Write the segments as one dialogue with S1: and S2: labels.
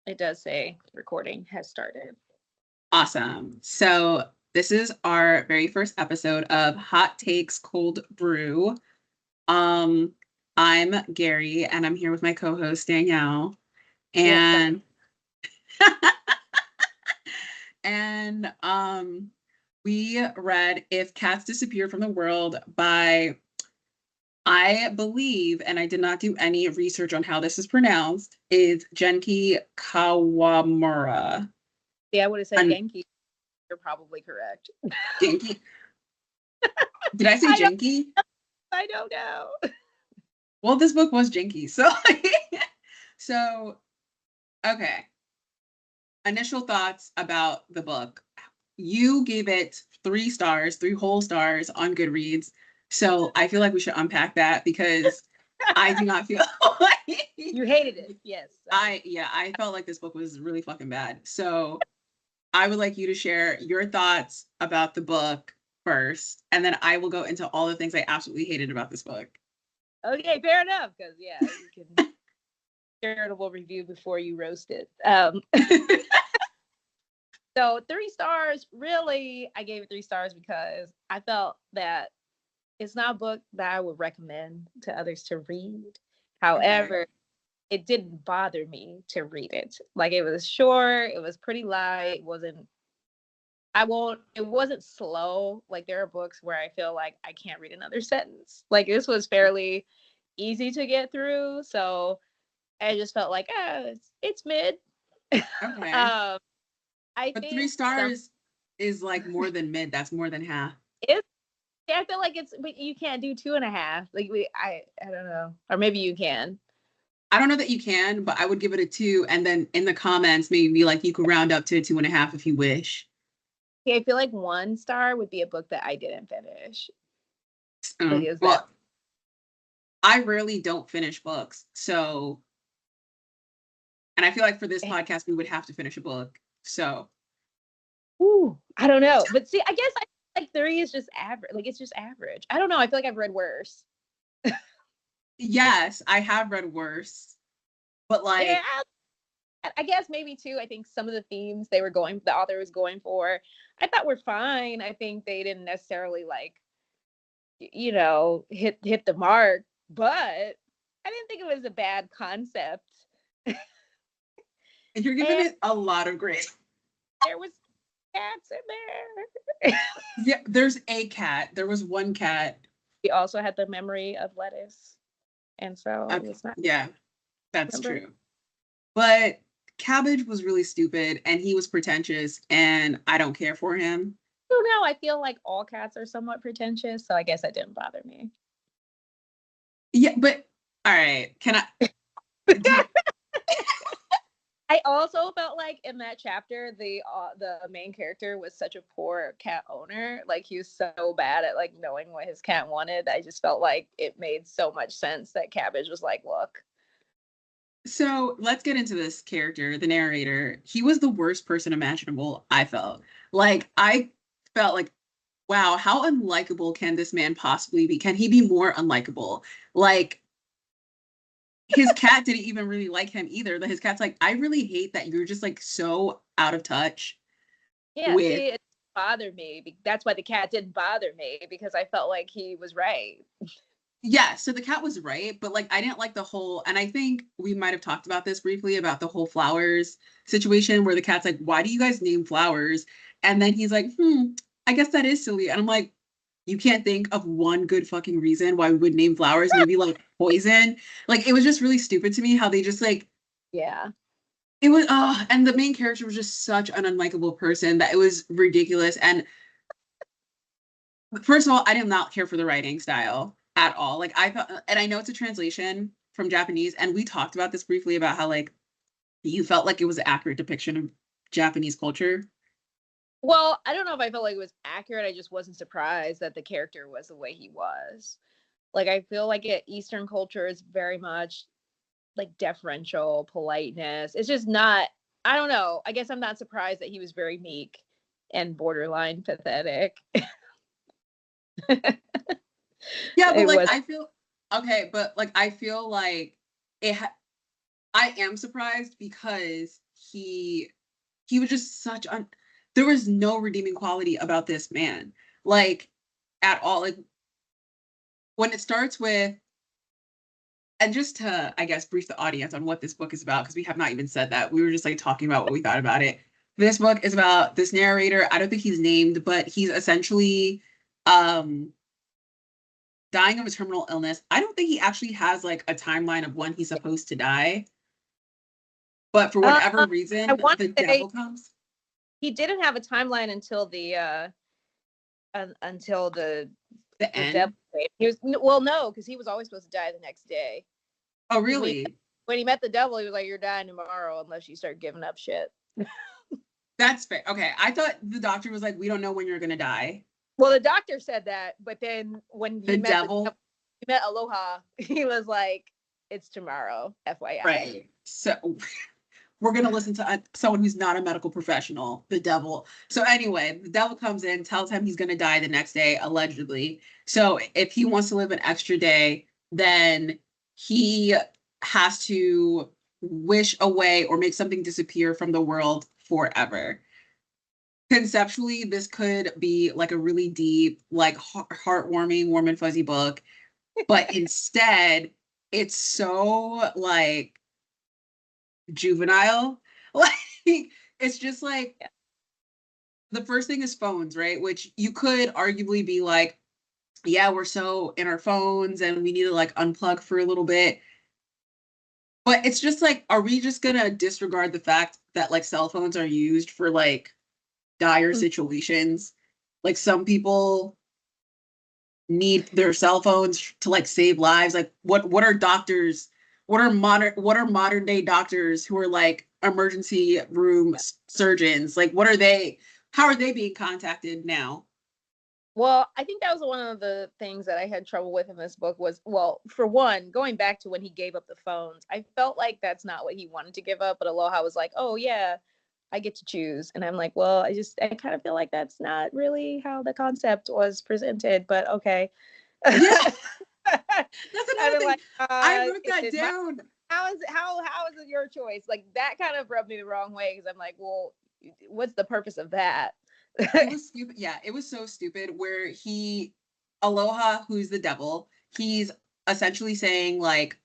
S1: It does say recording has started.
S2: Awesome. So this is our very first episode of Hot Takes Cold Brew. Um, I'm Gary, and I'm here with my co-host Danielle,
S1: Yes.
S2: and and we read "If Cats Disappear from the World" by, I believe, and I did not do any research on how this is pronounced, is Genki Kawamura.
S1: Yeah, I would have said
S2: And
S1: Genki. You're probably correct.
S2: Genki. Did I say
S1: I don't.
S2: Genki?
S1: I don't know.
S2: Well, this book was Jinky. So, so okay. Initial thoughts about the book. You gave it 3 stars, 3 whole stars on Goodreads. So I feel like we should unpack that because I do not feel like
S1: You hated it. Yes.
S2: I felt like this book was really fucking bad. So I would like you to share your thoughts about the book first, and then I will go into all the things I absolutely hated about this book.
S1: Okay, fair enough. Because yeah, you can charitable review before you roast it. So 3 stars. Really, I gave it 3 stars because I felt that it's not a book that I would recommend to others to read.
S2: Okay.
S1: However, it didn't bother me to read it. Like it was short, it was pretty light, it wasn't slow. Like there are books where I feel like I can't read another sentence. Like this was fairly easy to get through. So I just felt like, it's mid.
S2: Okay.
S1: um, I
S2: But three
S1: think some
S2: stars is like more than mid. That's more than half.
S1: it's yeah, I feel like but you can't do 2.5. Like I don't know. Or maybe you can.
S2: I don't know that you can, but I would give it a 2. And then in the comments, maybe be like you could round up to a 2.5 if you wish.
S1: Yeah, I feel like 1 star would be a book that I didn't finish. Like is that
S2: Well, I rarely don't finish books. So, and I feel like for this podcast, we would have to finish a book. So,
S1: Ooh, I don't know. But see, I guess like 3 is just average. Like it's just average. I don't know. I feel like I've read worse.
S2: yes, I have read worse, but
S1: Yeah,
S2: like,
S1: I guess maybe too. I think some of the themes the author was going for, I thought were fine. I think they didn't necessarily like, hit the mark, but I didn't think it was a bad concept.
S2: you're giving
S1: And
S2: it a lot of grace.
S1: there was cats in there.
S2: Yeah, there's a cat. There was one cat.
S1: We also had the memory of lettuce, and so
S2: Okay,
S1: it's not.
S2: yeah, that's
S1: Remember?
S2: true. But Cabbage was really stupid and he was pretentious and I don't care for him.
S1: I don't know. I feel like all cats are somewhat pretentious, so I guess that didn't bother me.
S2: Yeah, but all right. Can I do you,
S1: I also felt like in that chapter, the main character was such a poor cat owner. Like he was so bad at like knowing what his cat wanted. I just felt like it made so much sense that Cabbage was like, "Look,
S2: so let's get into this character, the narrator. He was the worst person imaginable, I felt. Like I felt like, wow, how unlikable can this man possibly be? Can he be more unlikable? Like his cat didn't even really like him either. His cat's like, I really hate that you're just like so out of touch
S1: yeah,
S2: with.
S1: see, it bothered me. That's why the cat didn't bother me because I felt like he was right."
S2: Yeah, so the cat was right, but like I didn't like the whole, and I think we might have talked about this briefly about the whole flowers situation where the cat's like, why do you guys name flowers? And then he's like, I guess that is silly. And I'm like, you can't think of one good fucking reason why we would name flowers, maybe like poison. Like it was just really stupid to me how they just like
S1: Yeah,
S2: it was and the main character was just such an unlikable person that it was ridiculous. And first of all, I did not care for the writing style at all. Like I felt, and I know it's a translation from Japanese, and we talked about this briefly about how like you felt like it was an accurate depiction of Japanese culture.
S1: well, I don't know if I felt like it was accurate. I just wasn't surprised that the character was the way he was. Like I feel like Eastern culture is very much like deferential politeness. It's just not. I don't know. I guess I'm not surprised that he was very meek and borderline pathetic.
S2: Yeah, but
S1: It
S2: like
S1: was
S2: I feel okay, but like I feel like it. I am surprised because he was just there was no redeeming quality about this man, like, at all. Like, when it starts with, and just to, I guess, brief the audience on what this book is about, because we have not even said that. We were just like talking about what we thought about it. This book is about this narrator. I don't think he's named, but he's essentially um dying of a terminal illness. I don't think he actually has like a timeline of when he's supposed to die, but for whatever
S1: I
S2: reason,
S1: want
S2: the
S1: to say
S2: devil comes.
S1: he didn't have a timeline until
S2: The
S1: the devil.
S2: end.
S1: He was well, no, because he was always supposed to die the next day.
S2: Oh,
S1: Because
S2: really?
S1: when he met the devil, he was like, "You're dying tomorrow unless you start giving up shit."
S2: That's fair. Okay, I thought the doctor was like, "We don't know when you're gonna die."
S1: Well, the doctor said that, but then when
S2: The devil,
S1: he met Aloha, he was like, "It's tomorrow, FYI."
S2: right? So we're gonna listen to someone who's not a medical professional, the devil. So anyway, the devil comes in, tells him he's gonna die the next day, allegedly. So if he wants to live an extra day, then he has to wish away or make something disappear from the world forever. Conceptually, this could be like a really deep, like heartwarming, warm and fuzzy book, but instead, it's so like juvenile. Like, it's just like,
S1: Yeah.
S2: the first thing is phones, right? Which you could arguably be like, yeah, we're so in our phones and we need to like unplug for a little bit. But it's just like, are we just gonna disregard the fact that like cell phones are used for like dire situations? Like, some people need their cell phones to like save lives. Like, what are doctors, what are modern day doctors who are like emergency room surgeons, like, what are they, how are they being contacted now?
S1: Well, I think that was one of the things that I had trouble with in this book was, well, for one, going back to when he gave up the phones, I felt like that's not what he wanted to give up, but Aloha was like, "Oh yeah, I get to choose." And I'm like, "Well, I kind of feel like that's not really how the concept was presented, but okay."
S2: Yeah,
S1: I've
S2: that's another
S1: been
S2: thing.
S1: like,
S2: I wrote that
S1: is my
S2: down.
S1: how is it your choice? Like that kind of rubbed me the wrong way because I'm like, well, what's the purpose of that?
S2: It was stupid. Yeah, it was so stupid where Aloha, who's the devil, he's essentially saying like,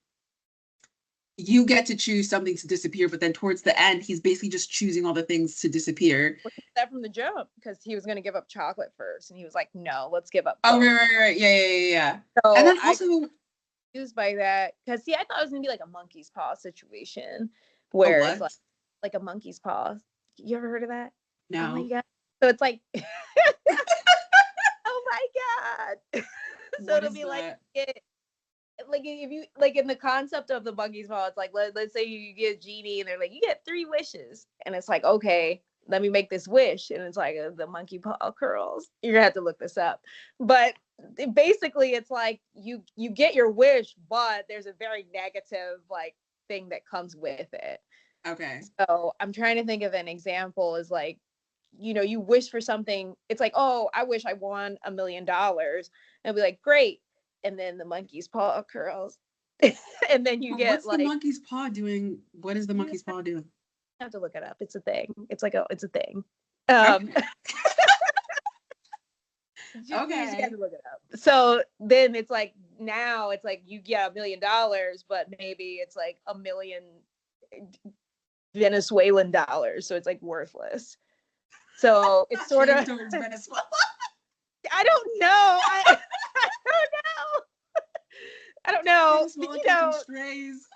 S2: you get to choose something to disappear, but then towards the end, he's basically just choosing all the things to disappear.
S1: That from the jump because he was going to give up chocolate first, and he was like, "No, let's give up
S2: Oh,
S1: phone."
S2: right. Yeah. And
S1: So
S2: then
S1: I
S2: also,
S1: confused by that because see, I thought it was going to be like a monkey's paw situation
S2: a
S1: where it's
S2: what?
S1: like a monkey's paw. You ever heard of that? Oh my
S2: No.
S1: god! So it's like, oh my god! So
S2: What
S1: it'll
S2: is
S1: be like
S2: that?
S1: like if you like in the concept of the monkey's paw, it's like let's say you get a genie and they're like, you get 3 wishes, and it's like, okay, let me make this wish, and it's like the monkey paw curls. You're gonna have to look this up, but basically it's like you get your wish, but there's a very negative like thing that comes with it.
S2: Okay.
S1: So I'm trying to think of an example is like, you wish for something. It's like, oh, I wish I won $1 million. And be like, great. And then the monkey's paw curls. And then you
S2: But
S1: get
S2: what's the
S1: like,
S2: monkey's paw doing? What is the
S1: you
S2: monkey's paw doing?
S1: have to look it up. It's a thing. It's a thing.
S2: Okay.
S1: You just have
S2: Okay.
S1: to look it up. So then it's like now it's like you get $1 million, but maybe it's like a million Venezuelan dollars. So it's like worthless. So it's sort
S2: Shade
S1: of
S2: towards Venezuela.
S1: I don't know. I don't know. I don't know.
S2: Venezuela catching
S1: Know,
S2: strays.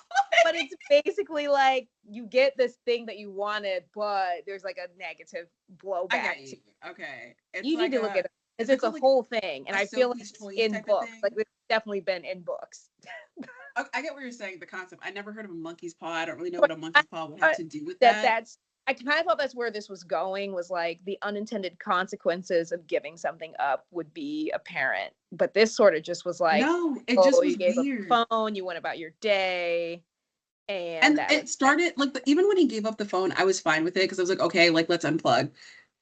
S1: but it's basically like you get this thing that you wanted, but there's like a negative
S2: I got
S1: blowback to
S2: you. Okay. It's
S1: you need
S2: like
S1: to look it up
S2: is
S1: because
S2: it
S1: it's a
S2: called like
S1: whole thing. And
S2: a
S1: I feel like
S2: Sophie's
S1: it's
S2: Toys
S1: in
S2: type of
S1: books. Like
S2: thing?
S1: it's definitely been in books.
S2: I get what you're saying, the concept. I never heard of a monkey's paw. I don't really know
S1: But
S2: what a
S1: I
S2: monkey's paw would have
S1: thought
S2: to do with
S1: that
S2: that.
S1: that's I kind of thought that's where this was going was like the unintended consequences of giving something up would be apparent. But this sort of just was like,
S2: No, it
S1: oh,
S2: just
S1: you
S2: was
S1: gave up
S2: weird.
S1: the phone, you went about your day, and
S2: And
S1: that was
S2: it
S1: that.
S2: started like even when he gave up the phone, I was fine with it because I was like, okay, like let's unplug.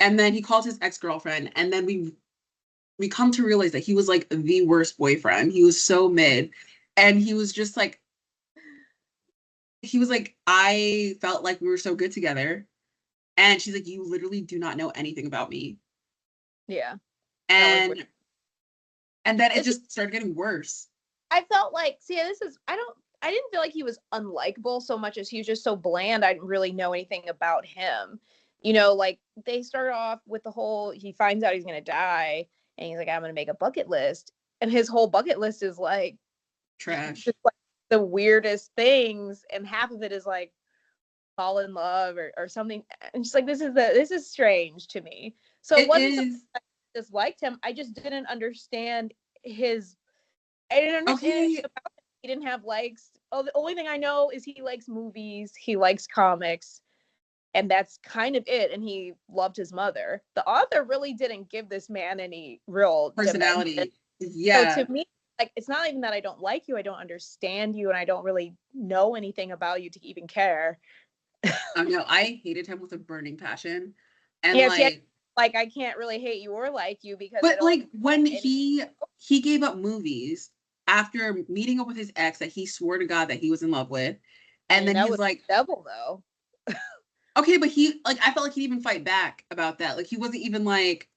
S2: And then he called his ex-girlfriend, and then we come to realize that he was like the worst boyfriend. He was so mid. And he was just like, he was like, I felt like we were so good together. And she's like, you literally do not know anything about me.
S1: Yeah.
S2: And then it
S1: This is,
S2: just started getting worse.
S1: I felt like, see, I didn't feel like he was unlikable so much as he was just so bland. I didn't really know anything about him. You know, like they started off with the whole, he finds out he's going to die and he's like, I'm going to make a bucket list. And his whole bucket list is like,
S2: Trash.
S1: just like the weirdest things. And half of it is like, fall in love or something. And just like, this is strange to me. So it
S2: It
S1: wasn't so
S2: is.
S1: I disliked him. I just didn't understand his, I didn't understand
S2: Okay.
S1: anything about him. He didn't have likes. Oh, the only thing I know is he likes movies, he likes comics, and that's kind of it. And he loved his mother. The author really didn't give this man any real dimension.
S2: Personality.
S1: So
S2: Yeah.
S1: to me, like, it's not even that I don't like you, I don't understand you, and I don't really know anything about you to even care.
S2: No, I hated him with a burning passion. And
S1: Yeah, see,
S2: like,
S1: like I can't really hate you or like you because I
S2: but
S1: don't
S2: like when
S1: any.
S2: he gave up movies after meeting up with his ex that he swore to God that he was in love with,
S1: I
S2: and
S1: mean,
S2: then
S1: that
S2: he's
S1: was
S2: like,
S1: the devil though.
S2: okay, but he like I felt like he'd even fight back about that. Like he wasn't even like,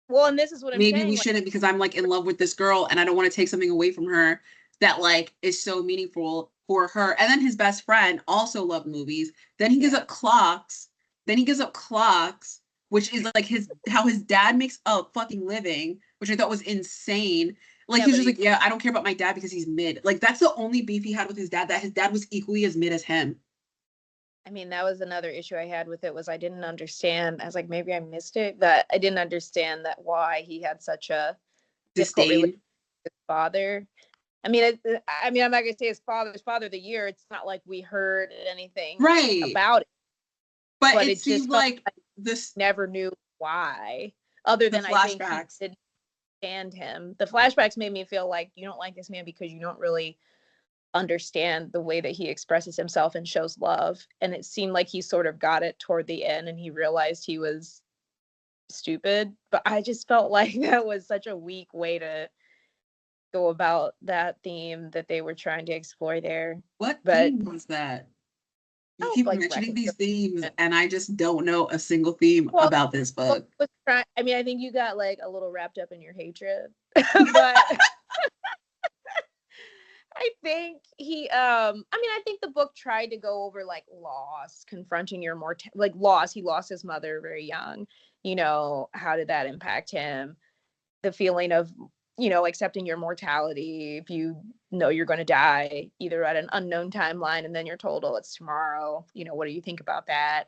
S1: Well, and this is what I'm
S2: maybe we
S1: saying. Like,
S2: shouldn't because I'm like in love with this girl and I don't want to take something away from her that like is so meaningful for her. And then his best friend also loved movies. Then he gives
S1: yeah,
S2: up clocks. Then he gives up clocks, which is like his how his dad makes a fucking living, which I thought was insane. Like
S1: yeah,
S2: he was
S1: but
S2: just
S1: he,
S2: like, yeah, I don't care about my dad because he's mid. Like that's the only beef he had with his dad, that his dad was equally as mid as him.
S1: I mean, that was another issue I had with it was I didn't understand. I was like, maybe I missed it, but I didn't understand that why he had such a difficult relationship
S2: Disdain.
S1: with his father. I mean, I mean, I'm not gonna say his father of the year. It's not like we heard anything
S2: Right.
S1: about it,
S2: But
S1: but
S2: it
S1: it just
S2: seemed
S1: felt
S2: like
S1: like
S2: this
S1: I never knew why. Other
S2: the
S1: than I think he
S2: flashbacks.
S1: didn't understand him. The flashbacks made me feel like you don't like this man because you don't really understand the way that he expresses himself and shows love. And it seemed like he sort of got it toward the end and he realized he was stupid. But I just felt like that was such a weak way to go about that theme that they were trying to explore there.
S2: What
S1: But
S2: theme was that? You
S1: oh,
S2: keep
S1: like
S2: mentioning these themes,
S1: reconciliation.
S2: and I just don't know a single theme
S1: Well,
S2: about this book.
S1: I mean, I think you got like a little wrapped up in your hatred, but I think I mean I think the book tried to go over like loss, confronting your like loss. He lost his mother very young. You know, how did that impact him? The feeling of, you know, accepting your mortality if you know you're going to die either at an unknown timeline and then you're told, oh, it's tomorrow. You know, what do you think about that?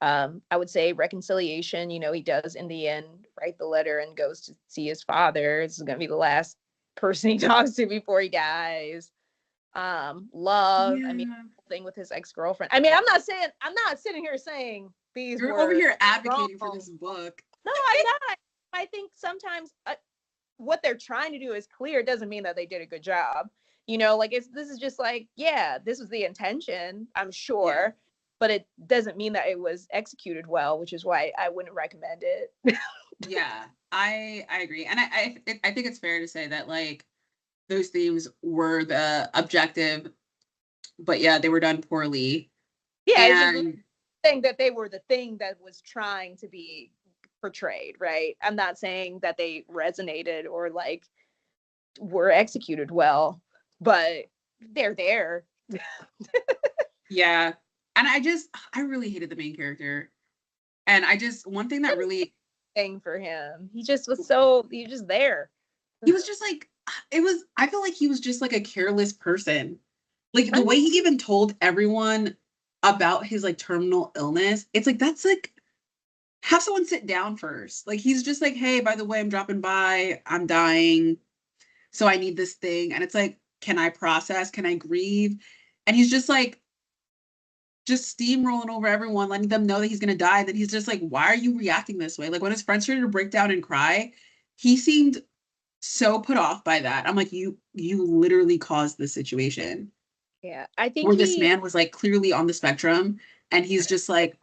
S1: I would say reconciliation. You know, he does in the end write the letter and goes to see his father. This is going to be the last person he talks to before he dies. Love, I mean,
S2: Yeah.
S1: thing with his ex-girlfriend. I mean, I'm not sitting here saying these
S2: You're over
S1: were
S2: here
S1: wrong.
S2: advocating for
S1: No,
S2: this book.
S1: I'm not. I think sometimes what they're trying to do is clear. It doesn't mean that they did a good job. You know, like this is just like, yeah, this was the intention, I'm
S2: Yeah.
S1: sure, but it doesn't mean that it was executed well, which is why I wouldn't recommend it.
S2: Yeah. I agree. And I think it's fair to say that like those themes were the objective, but yeah, they were done poorly.
S1: Yeah, it's just
S2: And
S1: saying that they were the thing that was trying to be portrayed, right? I'm not saying that they resonated or like were executed well, but they're there.
S2: yeah. And I really hated the main character. And I just one thing that really
S1: Thing for him. He just was so he was just there.
S2: he was just like it was I feel like he was just like a careless person. Like
S1: I
S2: the
S1: know.
S2: way he even told everyone about his like terminal illness, it's like that's like have someone sit down first. Like he's just like, "Hey, by the way, I'm dropping by. I'm dying. So I need this thing." And it's like, "Can I process? Can I grieve?" And he's just like just steamrolling over everyone, letting them know that he's gonna die. Then he's just like, "Why are you reacting this way?" Like when his friends started to break down and cry, he seemed so put off by that. I'm like, you literally caused this situation
S1: Yeah. I think
S2: where this
S1: he
S2: man was like clearly on the spectrum, and he's just like,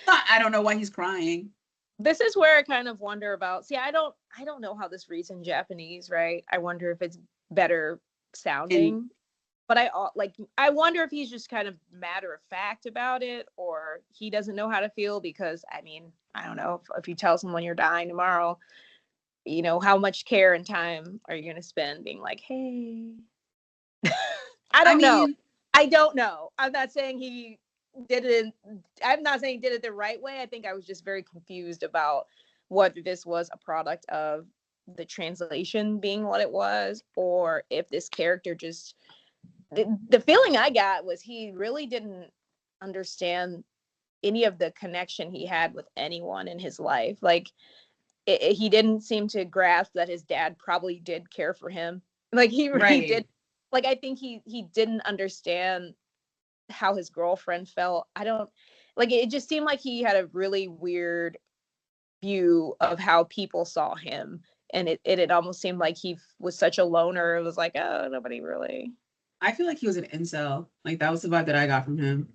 S2: I don't know why he's crying.
S1: this is where I kind of wonder about. See, I don't know how this reads in Japanese, right? I wonder if it's better
S2: And
S1: sounding. but I wonder if he's just kind of matter of fact about it, or he doesn't know how to feel, because I mean, I don't know, if you tell someone you're dying tomorrow, you know, how much care and time are you going to spend being like, hey, I
S2: I
S1: don't know.
S2: mean,
S1: I don't know. I'm not saying he did it. I'm not saying he did it the right way. I think I was just very confused about whether this was a product of the translation being what it was, or if this character just, the feeling I got was he really didn't understand any of the connection he had with anyone in his life. Like, he didn't seem to grasp that his dad probably did care for him. Like, he did.
S2: right.
S1: Like, I think he didn't understand how his girlfriend felt. I don't, like, it just seemed like he had a really weird view of how people saw him, and it almost seemed like he was such a loner. It was like, oh, nobody really.
S2: I feel like he was an incel. Like that was the vibe that I got from him.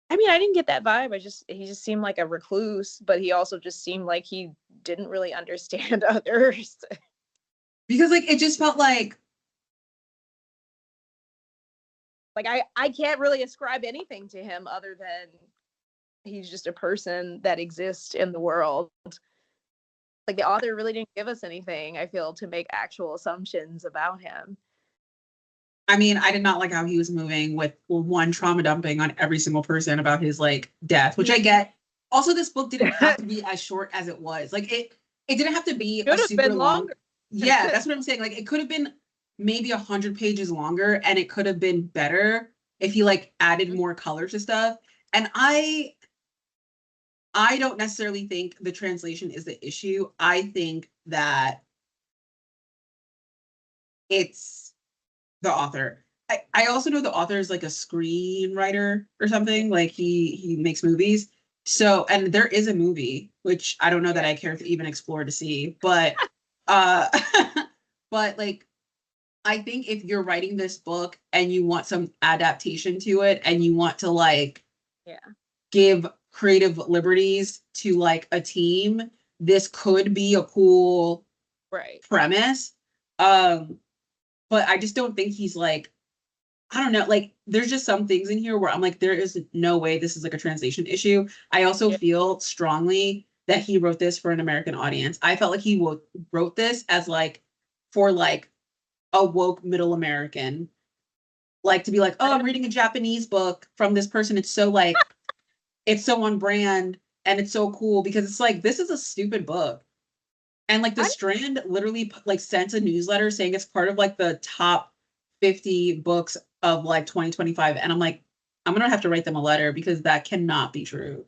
S1: I mean, I didn't get that vibe. He just seemed like a recluse, but he also just seemed like he didn't really understand others.
S2: Because like it just felt like
S1: Like, I can't really ascribe anything to him other than he's just a person that exists in the world. Like, the author really didn't give us anything, I feel, to make actual assumptions about him.
S2: I mean, I did not like how he was moving with one trauma dumping on every single person about his like death, which I get. Also, this book didn't have to be as short as it was. Like it didn't have to be a super long. Yeah, that's what I'm saying. Like it could have been maybe 100 pages longer, and it could have been better if he like added more color to stuff. And I don't necessarily think the translation is the issue. I think that it's the author. I also know the author is like a screenwriter or something. Like he makes movies. So, and there is a movie, which I don't know that I care to even explore to see, but uh but like I think if you're writing this book and you want some adaptation to it and you want to like
S1: Yeah.
S2: give creative liberties to like a team, this could be a cool
S1: Right.
S2: premise. But I just don't think he's like, I don't know, like there's just some things in here where I'm like, there is no way this is like a translation issue. I also
S1: Yeah.
S2: feel strongly that he wrote this for an American audience. I felt like he wrote this as like for like a woke middle American, like to be like, oh, I'm reading a Japanese book from this person. It's so like, it's so on brand and it's so cool because it's like, this is a stupid book. And like the
S1: I,
S2: Strand literally like sent a newsletter saying it's part of like the top 50 books of like 2025. And I'm like, I'm gonna have to write them a letter because that cannot be true.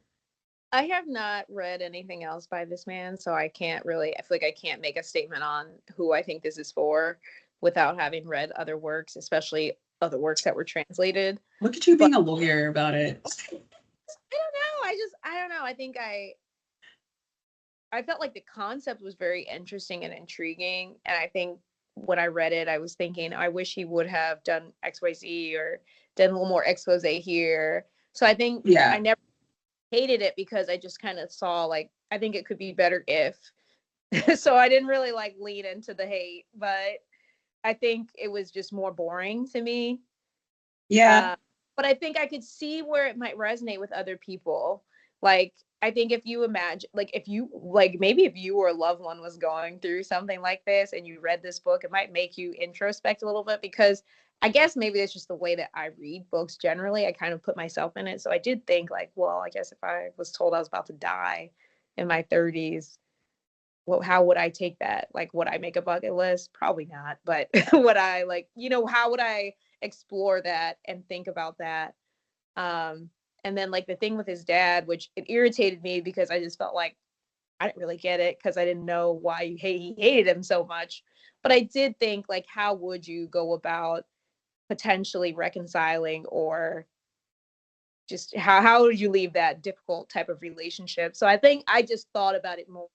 S1: I have not read anything else by this man, so I can't really, I feel like I can't make a statement on who I think this is for without having read other works, especially other works that were translated.
S2: Look at you
S1: But
S2: being a lawyer about it.
S1: I don't know. I don't know. I think I felt like the concept was very interesting and intriguing. And I think when I read it, I was thinking, I wish he would have done XYZ or done a little more expose here. So I think I
S2: Yeah.
S1: never hated it because I just kind of saw, like, I think it could be better if. So I didn't really like lean into the hate, but I think it was just more boring to me.
S2: Yeah.
S1: Uh, but I think I could see where it might resonate with other people. Like, I think if you imagine, like, if you, like, maybe if you or a loved one was going through something like this and you read this book, it might make you introspect a little bit, because I guess maybe it's just the way that I read books generally. I kind of put myself in it. So I did think, like, well, I guess if I was told I was about to die in my 30s, well, how would I take that? Like, would I make a bucket list? Probably not. But would I, like, how would I explore that and think about that? Um, and then, like, the thing with his dad, which it irritated me because I just felt like I didn't really get it because I didn't know why he hated him so much. But I did think, like, how would you go about potentially reconciling, or just how would you leave that difficult type of relationship? So I think I just thought about it more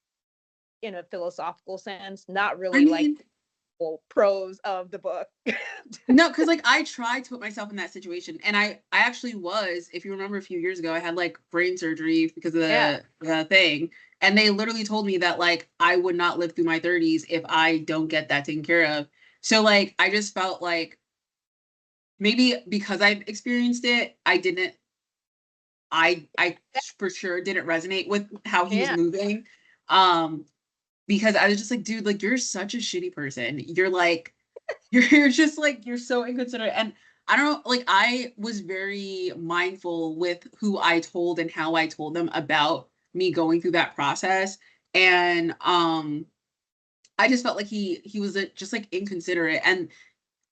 S1: in a philosophical sense, not
S2: I
S1: really like
S2: mean,
S1: prose of the book.
S2: no, because like I tried to put myself in that situation, and I actually was. If you remember, a few years ago, I had like brain surgery because of
S1: Yeah.
S2: the thing, and they literally told me that like I would not live through my 30s if I don't get that taken care of. So like I just felt like maybe because I've experienced it, I for sure didn't resonate with how he was
S1: Yeah.
S2: moving. Because I was just like, dude, like you're such a shitty person. You're like, you're just like you're so inconsiderate. And I don't know, like I was very mindful with who I told and how I told them about me going through that process. And I just felt like he was just like inconsiderate. And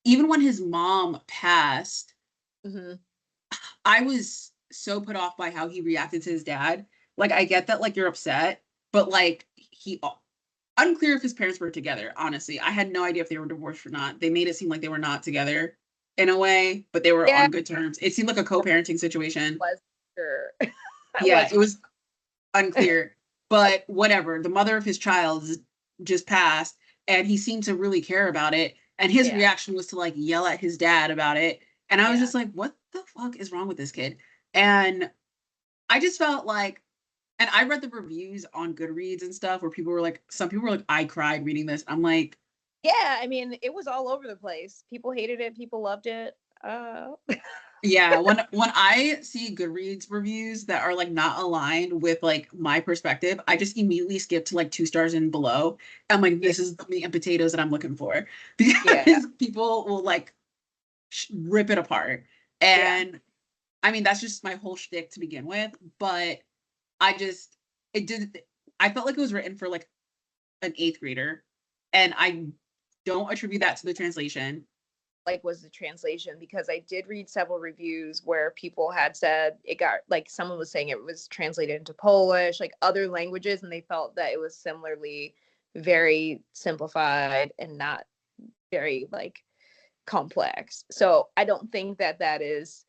S2: even when his mom passed,
S1: Hmm.
S2: I was so put off by how he reacted to his dad. Like I get that like you're upset, but like he unclear if his parents were together, honestly. I had no idea if they were divorced or not. They made it seem like they were not together in a way, but they were
S1: Yeah,
S2: on good terms. It seemed like a co-parenting situation.
S1: I was sure. I
S2: Yeah, it
S1: wasn't.
S2: was unclear, but whatever. The mother of his child just passed, and he seemed to really care about it. And his
S1: Yeah,
S2: reaction was to like yell at his dad about it. And I was
S1: yeah.
S2: just like, what the fuck is wrong with this kid? And I just felt like, and I read the reviews on Goodreads and stuff where people were like, some people were like, I cried reading this. I'm like,
S1: Yeah, I mean, it was all over the place. People hated it, people loved it.
S2: yeah, when I see Goodreads reviews that are like not aligned with like my perspective, I just immediately skip to like 2 stars and below. I'm like,
S1: Yeah,
S2: this is the meat and potatoes that I'm looking for
S1: yeah,
S2: because people will like rip it apart.
S1: yeah.
S2: And I mean, that's just my whole shtick to begin with. But I just, it did, I felt like it was written for like an eighth grader. And I don't attribute that to the translation.
S1: Like, was the translation, because I did read several reviews where people had said it got, like, someone was saying it was translated into Polish, like other languages, and they felt that it was similarly very simplified and not very like complex. So I don't think that that is,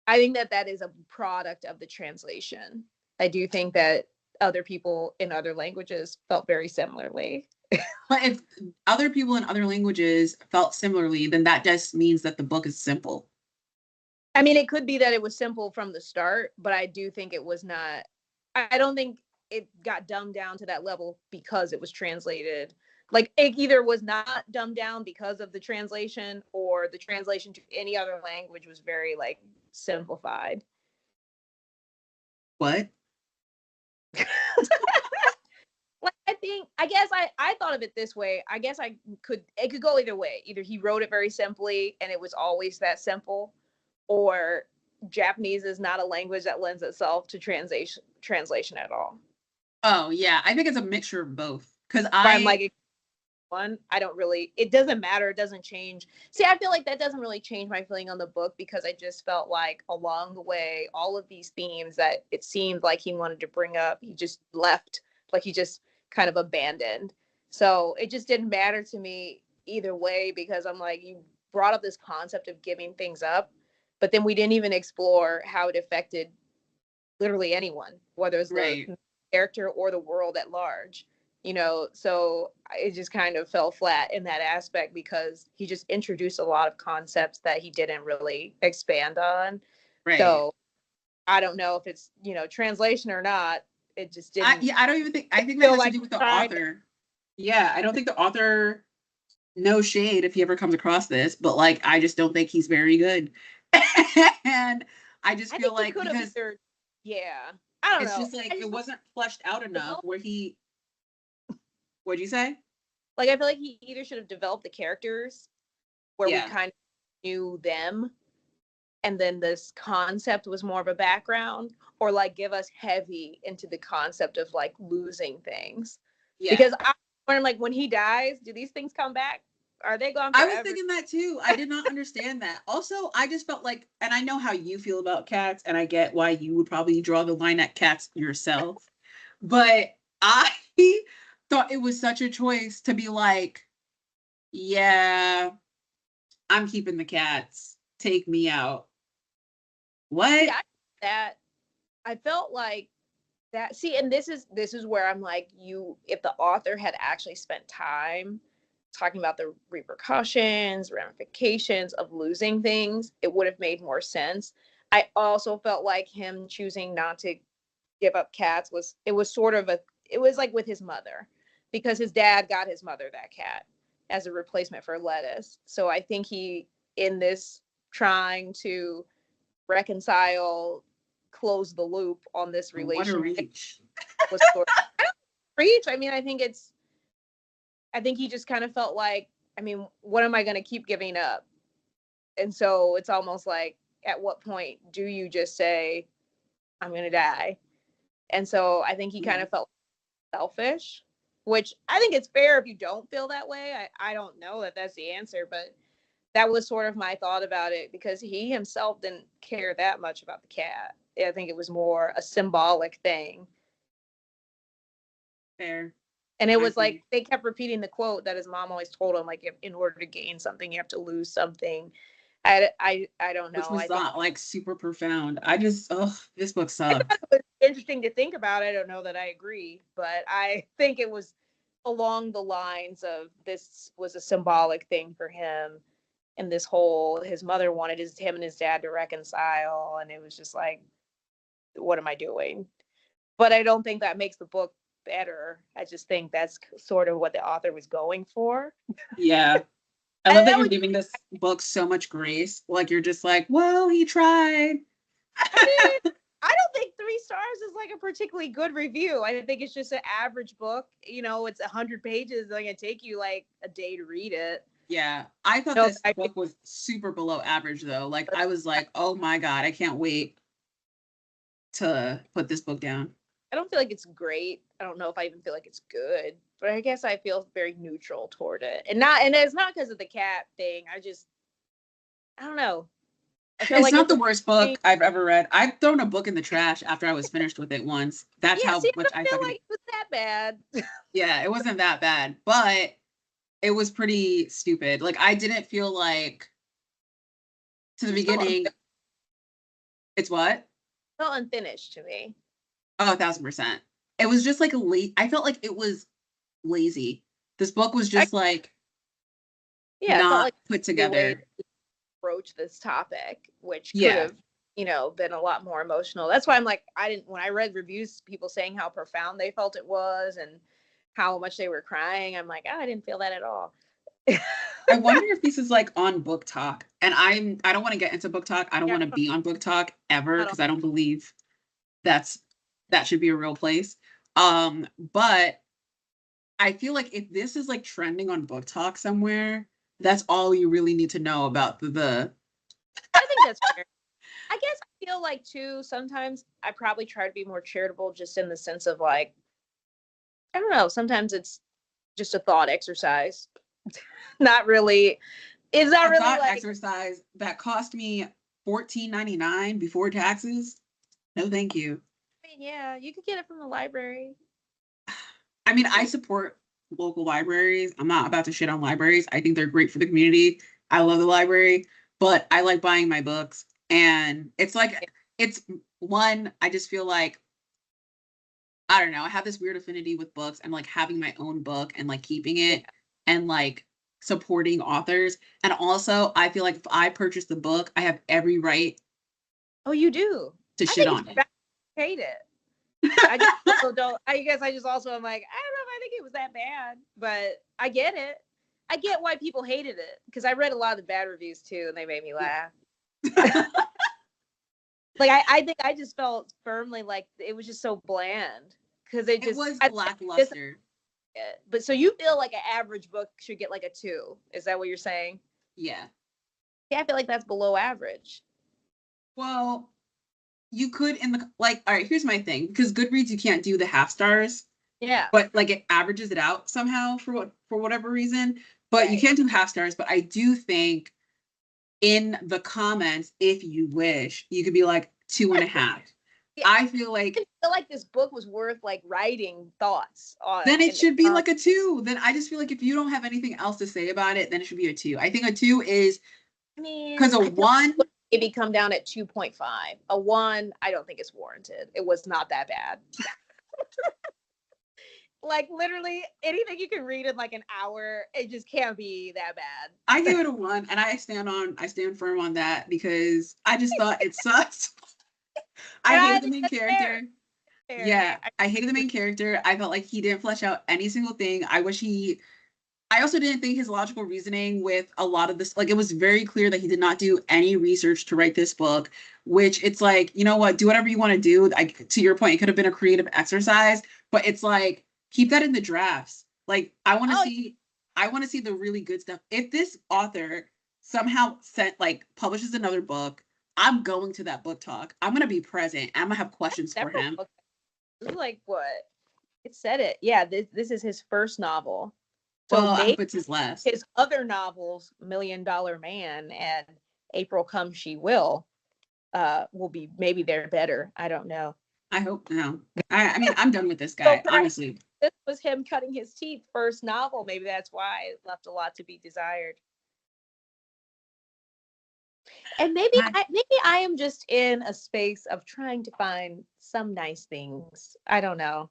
S1: I think that that is a product of the translation. I do think that other people in other languages felt very similarly.
S2: But if other people in other languages felt similarly, then that just means that the book is simple.
S1: I mean, it could be that it was simple from the start, but I do think it was not. I don't think it got dumbed down to that level because it was translated. Like, it either was not dumbed down because of the translation, or the translation to any other language was very like simplified.
S2: What?
S1: Like, I think, I guess I thought of it this way. I guess I could, it could go either way. Either he wrote it very simply and it was always that simple, or Japanese is not a language that lends itself to translation at all.
S2: Oh yeah, I think it's a mixture of both. Cause
S1: Where I'm
S2: I
S1: like, one, I don't really, it doesn't matter, it doesn't change. See, I feel like that doesn't really change my feeling on the book, because I just felt like along the way, all of these themes that it seemed like he wanted to bring up, he just left, like he just kind of abandoned. So it just didn't matter to me either way, because I'm like, you brought up this concept of giving things up, but then we didn't even explore how it affected literally anyone, whether it's the
S2: right,
S1: character or the world at large. So it just kind of fell flat in that aspect, because he just introduced a lot of concepts that he didn't really expand on.
S2: right.
S1: So I don't know if it's, translation or not. It just didn't
S2: I don't even think I think that
S1: feel
S2: has to
S1: like
S2: do with the
S1: trying.
S2: author. Yeah, I don't think the author, no shade if he ever comes across this, but like I just don't think he's very good. And I just
S1: I
S2: feel
S1: think he
S2: like
S1: could have
S2: because
S1: either, yeah, I don't
S2: it's
S1: know.
S2: just like
S1: I
S2: it
S1: just
S2: wasn't fleshed out enough
S1: feel
S2: where he what'd you say?
S1: like, I feel like he either should have developed the characters where we
S2: Yeah.
S1: kind of knew them, and then this concept was more of a background, or like give us heavy into the concept of like losing things,
S2: Yeah.
S1: because I learned, like, when he dies, do these things come back? Are they gone
S2: I was
S1: forever?
S2: thinking that too. I did not understand that. Also, I just felt like, and I know how you feel about cats, and I get why you would probably draw the line at cats yourself. But I thought it was such a choice to be like, yeah, I'm keeping the cats. Take me out.
S1: See,
S2: What?
S1: I felt like that. See, and this is where I'm like, you, if the author had actually spent time talking about the repercussions, ramifications of losing things, it would have made more sense. I also felt like him choosing not to give up cats was, it was sort of a, it was like with his mother, because his dad got his mother that cat as a replacement for Lettuce. So I think he, in this trying to reconcile, close the loop on this
S2: What a
S1: relationship
S2: reach.
S1: was sort of, I don't reach. I mean, I think he just kind of felt like, I mean, what am I going to keep giving up? And so it's almost like, at what point do you just say, I'm going to die? And so I think he kind of felt selfish, which I think it's fair if you don't feel that way. I don't know that that's the answer, but that was sort of my thought about it, because he himself didn't care that much about the cat. I think it was more a symbolic thing.
S2: Fair.
S1: And it was like, they kept repeating the quote that his mom always told him, like, if, in order to gain something, you have to lose something. I don't know.
S2: Which was
S1: I
S2: not like super profound. I just, this book sucked.
S1: it was interesting to think about. I don't know that I agree, but I think it was along the lines of, this was a symbolic thing for him. And this whole, his mother wanted him and his dad to reconcile. And it was just like, what am I doing? But I don't think that makes the book better. I just think that's sort of what the author was going for.
S2: Yeah. I love that you're giving this book so much grace. Like, you're just like, well, he tried.
S1: I mean, I don't think 3 stars is like a particularly good review. I think it's just an average book. You know, it's 100 pages. It's going to take you like a day to read it.
S2: Yeah. I thought this book was super below average, though. Like, I was like, oh my God, I can't wait to put this book down.
S1: I don't feel like it's great. I don't know if I even feel like it's good, but I guess I feel very neutral toward it. And it's not because of the cat thing. I don't know.
S2: It's like not the worst book I've ever read. I've thrown a book in the trash after I was finished with it once. That's how much I
S1: feel like it was that bad.
S2: Yeah, it wasn't that bad, but it was pretty stupid. Like, I didn't feel like, to the beginning. It's what?
S1: It felt unfinished to me.
S2: Oh, 1,000%. It was just like I felt like it was lazy. This book was just like, not like put together.
S1: Approach this topic, which could have, been a lot more emotional. That's why I'm like, when I read reviews, people saying how profound they felt it was and how much they were crying, I'm like, I didn't feel that at all.
S2: I wonder if this is like on Book Talk, and I don't want to get into Book Talk. I don't want to be on Book Talk ever, because I don't believe that should be a real place. But I feel like if this is like trending on Book Talk somewhere, that's all you really need to know about the.
S1: I think that's fair. I guess I feel like too, sometimes I probably try to be more charitable, just in the sense of like, I don't know, sometimes it's just a thought exercise. Not really. It's not really
S2: thought
S1: like
S2: exercise that cost me $14.99 before taxes. No, thank you.
S1: I mean, yeah, you could get it from the library.
S2: I mean, I support local libraries. I'm not about to shit on libraries. I think they're great for the community. I love the library, but I like buying my books. And it's like, I just feel like, I don't know, I have this weird affinity with books and like having my own book and like keeping it and like supporting authors. And also, I feel like if I purchase the book, I have every right.
S1: Oh, you do?
S2: To shit on it.
S1: I hate it. I just also don't. I guess I just also am like, I don't know if I think it was that bad, but I get it. I get why people hated it, because I read a lot of the bad reviews too, and they made me laugh. Like I think I just felt firmly like it was just so bland, because it was
S2: lackluster.
S1: But so you feel like an average book should get like a 2? Is that what you're saying?
S2: Yeah.
S1: Yeah, I feel like that's below average.
S2: Well, you could all right, here's my thing, because Goodreads, you can't do the half stars.
S1: Yeah.
S2: But like it averages it out somehow for whatever reason. But you can't do half stars. But I do think in the comments, if you wish, you could be like 2.5. Yeah. I feel like
S1: this book was worth like writing thoughts on.
S2: Then it should be like a 2. Then I just feel like if you don't have anything else to say about it, then it should be a 2. I think a 2 is, because a 1
S1: maybe come down at 2.5. A 1, I don't think it's warranted. It was not that bad. Like literally anything you can read in like an hour, it just can't be that bad.
S2: I give it a 1, and I stand firm on that, because I just thought it sucks. I hated the main character. Fair. Yeah, I hated the main character. I felt like he didn't flesh out any single thing. I wish he I also didn't think his logical reasoning with a lot of this, like it was very clear that he did not do any research to write this book, which it's like, you know what, do whatever you want to do. Like to your point, it could have been a creative exercise, but it's like keep that in the drafts. Like
S1: Oh,
S2: I want to see the really good stuff. If this author somehow publishes another book, I'm going to that book talk. I'm gonna be present. I'm gonna have questions for
S1: several
S2: him.
S1: books. This is like what it said it. Yeah, this is his first novel. So
S2: Well, I hope
S1: maybe
S2: it's his last.
S1: his other novels, Million Dollar Man and April Come She Will be maybe they're better. I don't know.
S2: I hope no. I mean, I'm done with this
S1: So
S2: guy,
S1: perhaps
S2: honestly.
S1: this was him cutting his teeth first novel. Maybe that's why it left a lot to be desired. And maybe I am just in a space of trying to find some nice things. I don't know.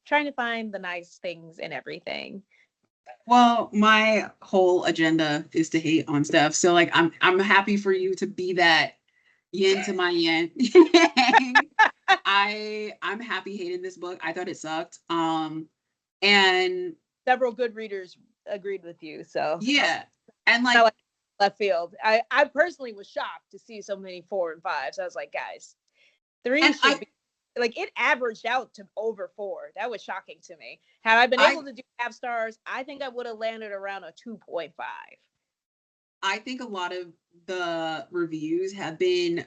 S1: Trying to find the nice things in everything.
S2: Well, my whole agenda is to hate on stuff. So like I'm happy for you to be that yin to my yin. I'm happy hating this book. I thought it sucked. And
S1: Several good readers agreed with you. So
S2: yeah. And like
S1: left field. I personally was shocked to see so many 4 and 5s. So I was like, guys, 3 should be like it averaged out to over 4. That was shocking to me. Had I been able to do half stars, I think I would have landed around a 2.5.
S2: I think a lot of the reviews have been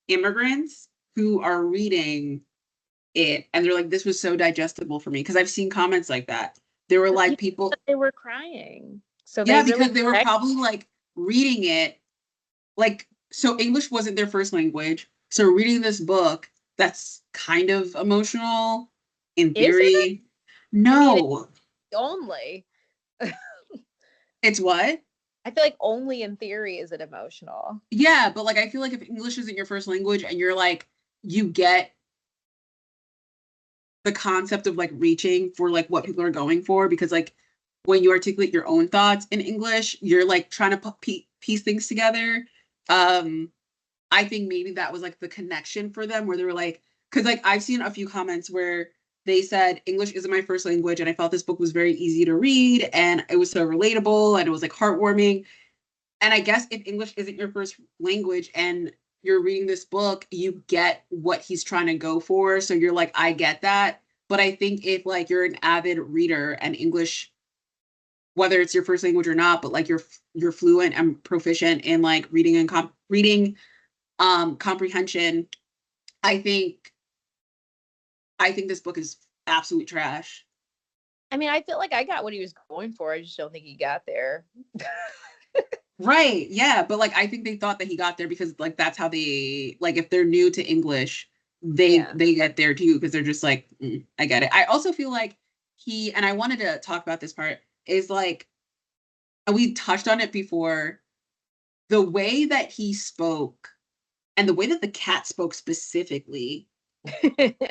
S2: immigrants who are reading it and they're like, this was so digestible for me. Because I've seen comments like that. There were like people
S1: they were crying. So
S2: yeah, because they were probably like reading it like so English wasn't their first language. So reading this book that's kind of emotional in theory. No.
S1: I mean, only.
S2: It's what?
S1: I feel like only in theory is it emotional.
S2: Yeah, but like I feel like if English isn't your first language and you're like you get the concept of like reaching for like what people are going for because like when you articulate your own thoughts in English, you're like trying to piece things together. I think maybe that was like the connection for them where they were like, because like I've seen a few comments where they said English isn't my first language and I felt this book was very easy to read and it was so relatable and it was like heartwarming. And I guess if English isn't your first language and you're reading this book, you get what he's trying to go for. So you're like, I get that. But I think if like you're an avid reader and English, whether it's your first language or not, but like you're fluent and proficient in like reading and comprehension, I think this book is absolute trash.
S1: I mean, I feel like I got what he was going for. I just don't think he got there.
S2: Right. Yeah. But like, I think they thought that he got there because like, that's how they, like, if they're new to English, they get there too. Because they're just like, I get it. I also feel like and I wanted to talk about this part is like, we touched on it before, the way that he spoke and the way that the cat spoke specifically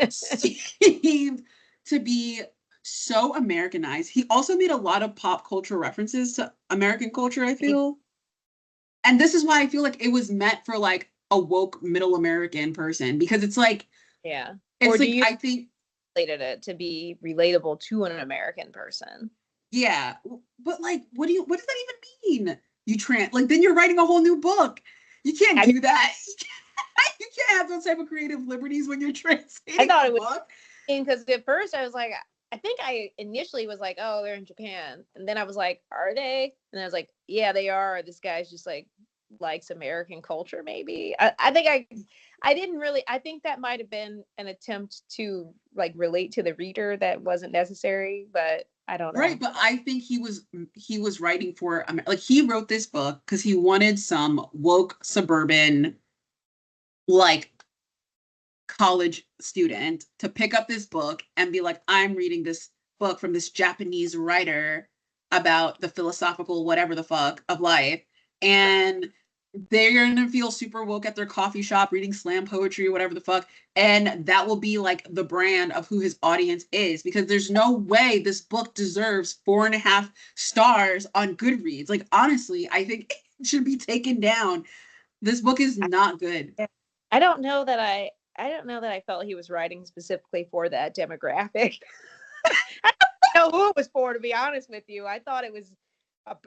S2: seemed to be so Americanized. He also made a lot of pop culture references to American culture, I feel. And this is why I feel like it was meant for like a woke middle American person because it's like,
S1: yeah.
S2: It's or like, I think
S1: related it to be relatable to an American person.
S2: Yeah. But like, what does that even mean? Like, then you're writing a whole new book. You can't do that. You can't have those type of creative liberties when you're translating.
S1: I thought it was because at first I was like, I think I initially was like, oh, they're in Japan. And then I was like, are they? And I was like, yeah, they are. This guy's just like likes American culture, maybe. I think I didn't really, I think that might have been an attempt to like relate to the reader that wasn't necessary, but I don't know.
S2: Right, but I think he was writing for, like he wrote this book because he wanted some woke suburban, like college student to pick up this book and be like, I'm reading this book from this Japanese writer about the philosophical whatever the fuck of life. And they're going to feel super woke at their coffee shop reading slam poetry or whatever the fuck. And that will be like the brand of who his audience is because there's no way this book deserves 4.5 stars on Goodreads. Like, honestly, I think it should be taken down. This book is not good.
S1: I don't know that I felt he was writing specifically for that demographic. I know who it was for, to be honest with you. I thought it was,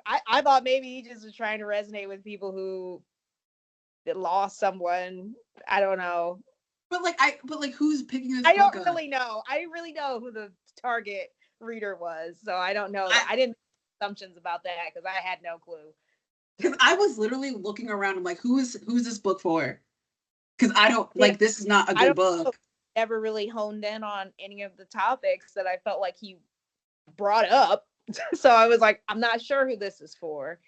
S1: I thought maybe he just was trying to resonate with people who lost someone. I don't know.
S2: But who's picking this
S1: I
S2: book
S1: don't
S2: up?
S1: really know. I didn't really know who the target reader was, so I don't know.
S2: I
S1: I didn't make assumptions about that because I had no clue.
S2: Because I was literally looking around. I'm like, who's this book for? Because I don't
S1: Yeah,
S2: this is not a
S1: I
S2: good
S1: don't know.
S2: book.
S1: Ever really honed in on any of the topics that I felt like he brought up. So I was like, I'm not sure who this is for.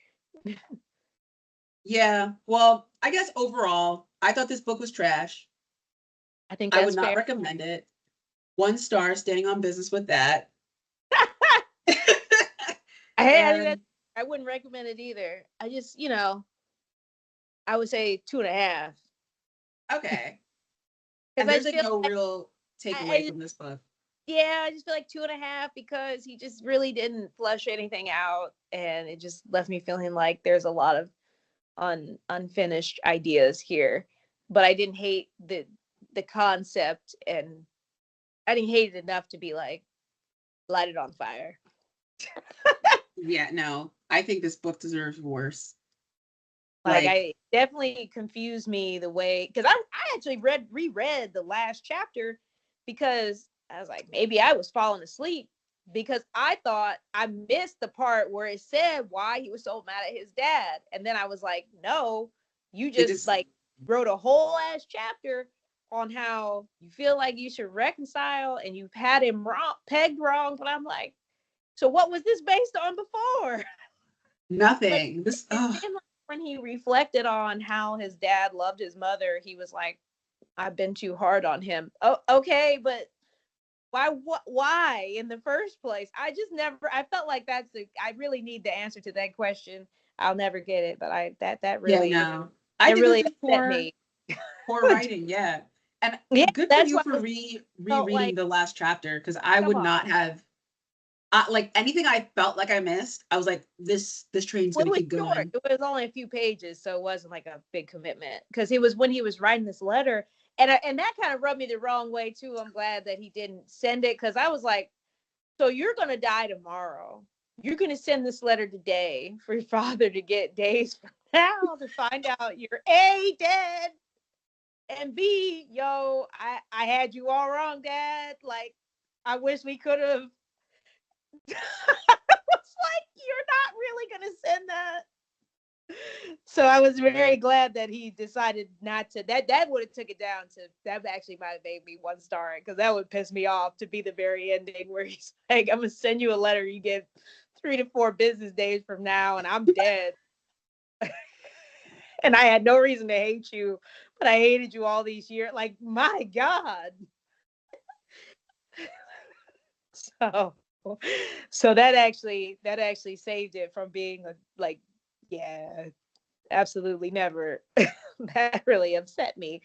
S2: Yeah. Well, I guess overall, I thought this book was trash.
S1: I think
S2: I would
S1: that's
S2: not
S1: fair.
S2: recommend it. 1 star, standing on business with that. And
S1: I wouldn't recommend it either. I just, I would say 2.5.
S2: okay.
S1: Because
S2: And
S1: I
S2: there's
S1: just feel
S2: no
S1: like
S2: real
S1: I
S2: takeaway
S1: just,
S2: from this book.
S1: yeah, I just feel like 2.5 because he just really didn't flesh anything out, and it just left me feeling like there's a lot of unfinished ideas here. But I didn't hate the concept, and I didn't hate it enough to be like light it on fire.
S2: Yeah, no. I think this book deserves worse.
S1: Like
S2: Like,
S1: I definitely confused me the way because I actually reread the last chapter because I was like maybe I was falling asleep because I thought I missed the part where it said why he was so mad at his dad, and then I was like, no, you
S2: it
S1: just
S2: just
S1: like wrote a whole ass chapter on how you feel like you should reconcile and you've had him wrong, pegged wrong, but I'm like, so what was this based on before? Like
S2: nothing. This
S1: it seemed like when he reflected on how his dad loved his mother, he was like, I've been too hard on him. Oh, okay, but why in the first place? I just never I felt like I really need the answer to that question. I'll never get it, but that
S2: yeah,
S1: really
S2: no. I
S1: it
S2: think this
S1: really
S2: is
S1: upset me.
S2: poor writing, yeah. And
S1: Yeah,
S2: good for
S1: that's
S2: you
S1: why
S2: for
S1: I felt
S2: rereading
S1: like,
S2: the last chapter because I
S1: come
S2: would
S1: on.
S2: not have like anything I felt like I missed. I was like, this train's
S1: Well,
S2: gonna
S1: it was
S2: keep
S1: short.
S2: going.
S1: It was only a few pages, so it wasn't like a big commitment. Because it was when he was writing this letter, and that kind of rubbed me the wrong way too. I'm glad that he didn't send it because I was like, so you're gonna die tomorrow. You're gonna send this letter today for your father to get days from now to find out you're A, dead, and B, yo, I had you all wrong, Dad. Like, I wish we could have. It's like you're not really gonna send that. So I was very glad that he decided not to. That would have took it down to that. Actually might have made me 1 star because that would piss me off to be the very ending where he's like, "I'm gonna send you a letter. You get 3 to 4 business days from now, and I'm dead." And I had no reason to hate you, but I hated you all these years. Like, my God. So, so that actually saved it from being like, yeah, absolutely never. That really upset me.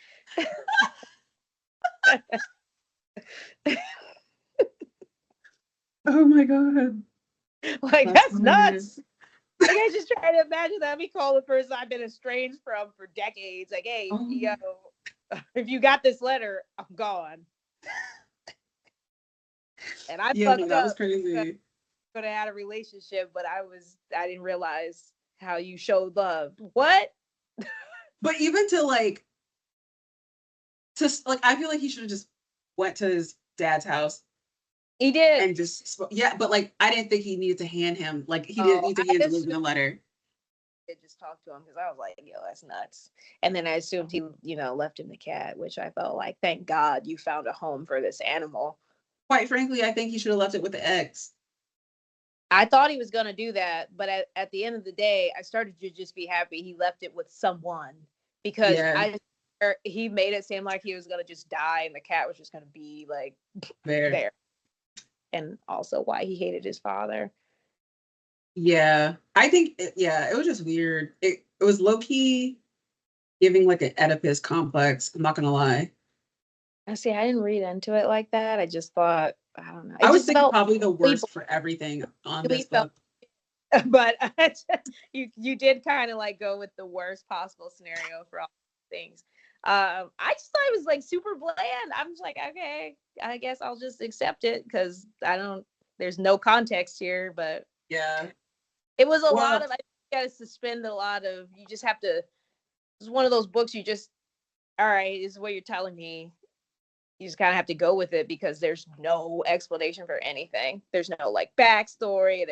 S2: Oh my god.
S1: Like,
S2: That's
S1: that's
S2: hilarious.
S1: nuts. Like, I just try to imagine that me call the person I've been estranged from for decades. Like, hey, yo,
S2: Oh,
S1: if you got this letter, I'm gone. And I
S2: yeah, no,
S1: fucked
S2: that was
S1: up because
S2: crazy.
S1: I could have had a relationship, but I didn't realize how you showed love. What?
S2: But even to I feel like he should have just went to his dad's house
S1: He did.
S2: and just yeah, but I didn't think he needed to hand him he didn't
S1: Oh,
S2: need to
S1: I
S2: hand
S1: assumed
S2: Logan a letter.
S1: I just talked to him because I was like, yo, that's nuts. And then I assumed he, left him the cat, which I felt like, thank God you found a home for this animal.
S2: Quite frankly, I think he should have left it with the ex.
S1: I thought he was going to do that, but at the end of the day, I started to just be happy he left it with someone because
S2: Yeah,
S1: he made it seem like he was going to just die and the cat was just going to be like
S2: there.
S1: there. And also why he hated his father.
S2: Yeah, I think yeah, it was just weird. It was low key giving an Oedipus complex. I'm not gonna lie.
S1: I see. I didn't read into it like that. I just thought, I don't know.
S2: I
S1: It
S2: was
S1: just
S2: thinking
S1: felt
S2: probably the
S1: really,
S2: worst for everything on this
S1: really felt,
S2: book.
S1: but you did kind of like go with the worst possible scenario for all things. I just thought it was like super bland. I'm just like, okay, I guess I'll just accept it because I don't. There's no context here, but
S2: Yeah.
S1: it was a lot
S2: Well,
S1: of, I think you gotta suspend a lot of, you just have to, it's one of those books you just, all right, this is what you're telling me. You just kind of have to go with it because there's no explanation for anything. There's no like backstory.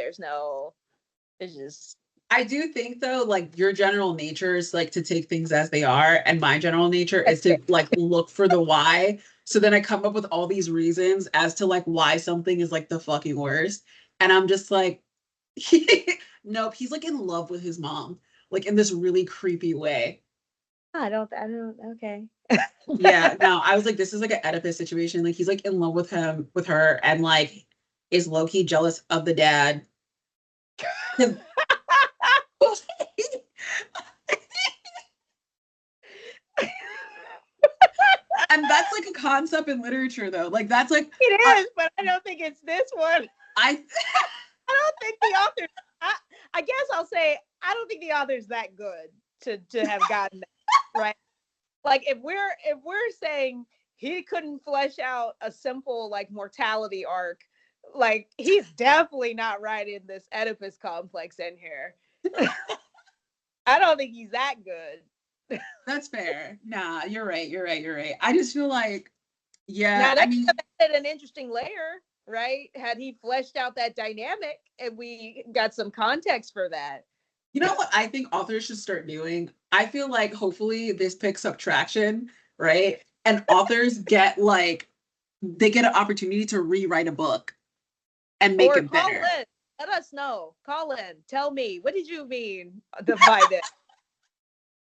S1: It's just,
S2: I do think though, like your general nature is like to take things as they are, and my general nature is
S1: that's fair.
S2: to like look for the why. So then I come up with all these reasons as to like why something is like the fucking worst. And I'm just like, nope, he's like in love with his mom, like in this really creepy way.
S1: Okay.
S2: Yeah, no, I was like, this is like an Oedipus situation. Like he's like in love with him, with her, and like is low-key jealous of the dad. And that's like a concept in literature though. Like that's like
S1: It is, but I don't think it's this one.
S2: I
S1: I don't think the author, I guess I'll say, I don't think the author's that good to have gotten that, right? Like if we're saying he couldn't flesh out a simple like mortality arc, like he's definitely not writing this Oedipus complex in here. I don't think he's that good.
S2: that's fair. Nah, you're right. You're right. You're right. I just feel like, yeah,
S1: Now
S2: I
S1: that
S2: mean,
S1: could have been an interesting layer, right? Had he fleshed out that dynamic and we got some context for that.
S2: you know what I think authors should start doing? I feel like hopefully this picks up traction, right? And authors get like they get an opportunity to rewrite a book and make
S1: Or
S2: it
S1: call
S2: better.
S1: in. Let us know. Call in. Tell me, what did you mean by this?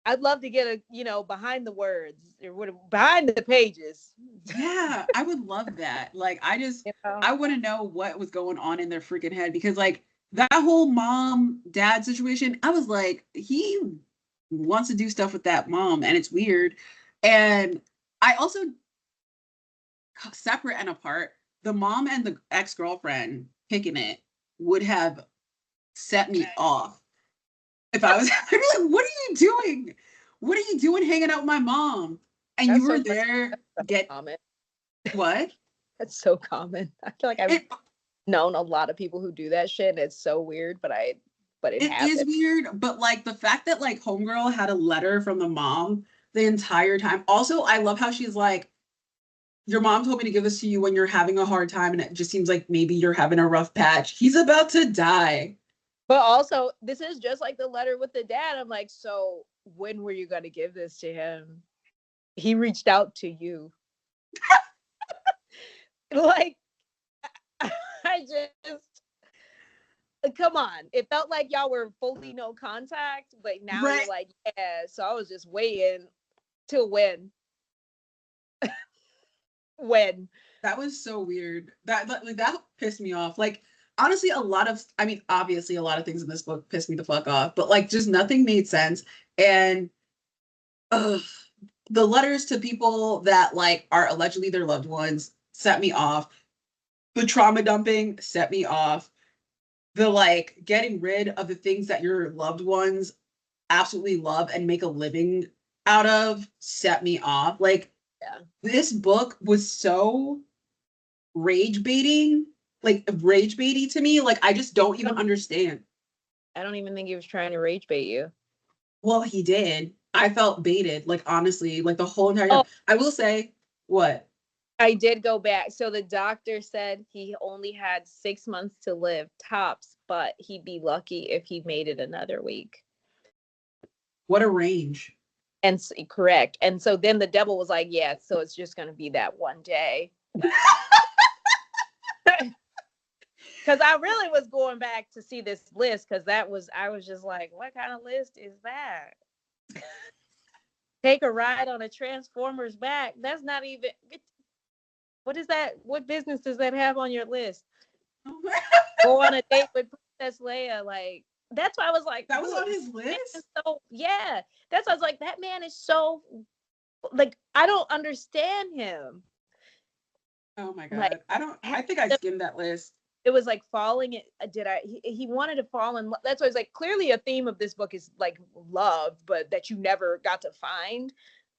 S1: I'd love to get a, behind the words or behind the pages.
S2: Yeah, I would love that. Like,
S1: You know?
S2: I want to know what was going on in their freaking head because, like, that whole mom dad situation, I was like, he wants to do stuff with that mom, and it's weird. And I also, separate and apart, the mom and the ex girlfriend picking it would have set me off if I was, I'd be like, what are you doing? What are you doing hanging out with my mom? And you
S1: That's
S2: were
S1: so funny.
S2: there,
S1: That's so
S2: get
S1: common.
S2: what?
S1: That's so common. I feel like I've
S2: It
S1: known a lot of people who do that shit. It's so weird, but it
S2: It is
S1: happens.
S2: weird, but like the fact that like Homegirl had a letter from the mom the entire time. Also, I love how she's like, your mom told me to give this to you when you're having a hard time, and it just seems like maybe you're having a rough patch. He's about to die.
S1: But also, this is just like the letter with the dad. I'm like, so when were you going to give this to him? He reached out to you. Like, I just, come on. It felt like y'all were fully no contact, but now you're
S2: Right.
S1: like, yeah. So I was just waiting till when? When?
S2: That was so weird. That pissed me off. Like honestly, I mean, obviously a lot of things in this book pissed me the fuck off, but like just nothing made sense. And ugh, the letters to people that like are allegedly their loved ones set me off. The trauma dumping set me off. The like getting rid of the things that your loved ones absolutely love and make a living out of set me off. Like
S1: Yeah.
S2: this book was so rage baiting, like rage baity to me. Like I just don't even understand.
S1: I don't even think he was trying to rage bait you.
S2: Well, he did. I felt baited, like honestly, like the whole entire
S1: Oh,
S2: time. I will say, what?
S1: I did go back. So the doctor said he only had 6 months to live, tops, but he'd be lucky if he made it another week.
S2: What a range.
S1: And correct. And so then the devil was like, yeah, so it's just going to be that one day. Because I really was going back to see this list because I was just like, what kind of list is that? Take a ride on a Transformer's back. That's not even, what is that? What business does that have on your list? Go on a date with Princess Leia. Like, that's why I was like,
S2: That was on his list?
S1: so yeah. That's why I was like, that man is so, like, I don't understand him.
S2: Oh my
S1: Like,
S2: god. I think I skimmed that list.
S1: it was like falling he wanted to fall in love. That's why it's like clearly a theme of this book is like love, but that you never got to find.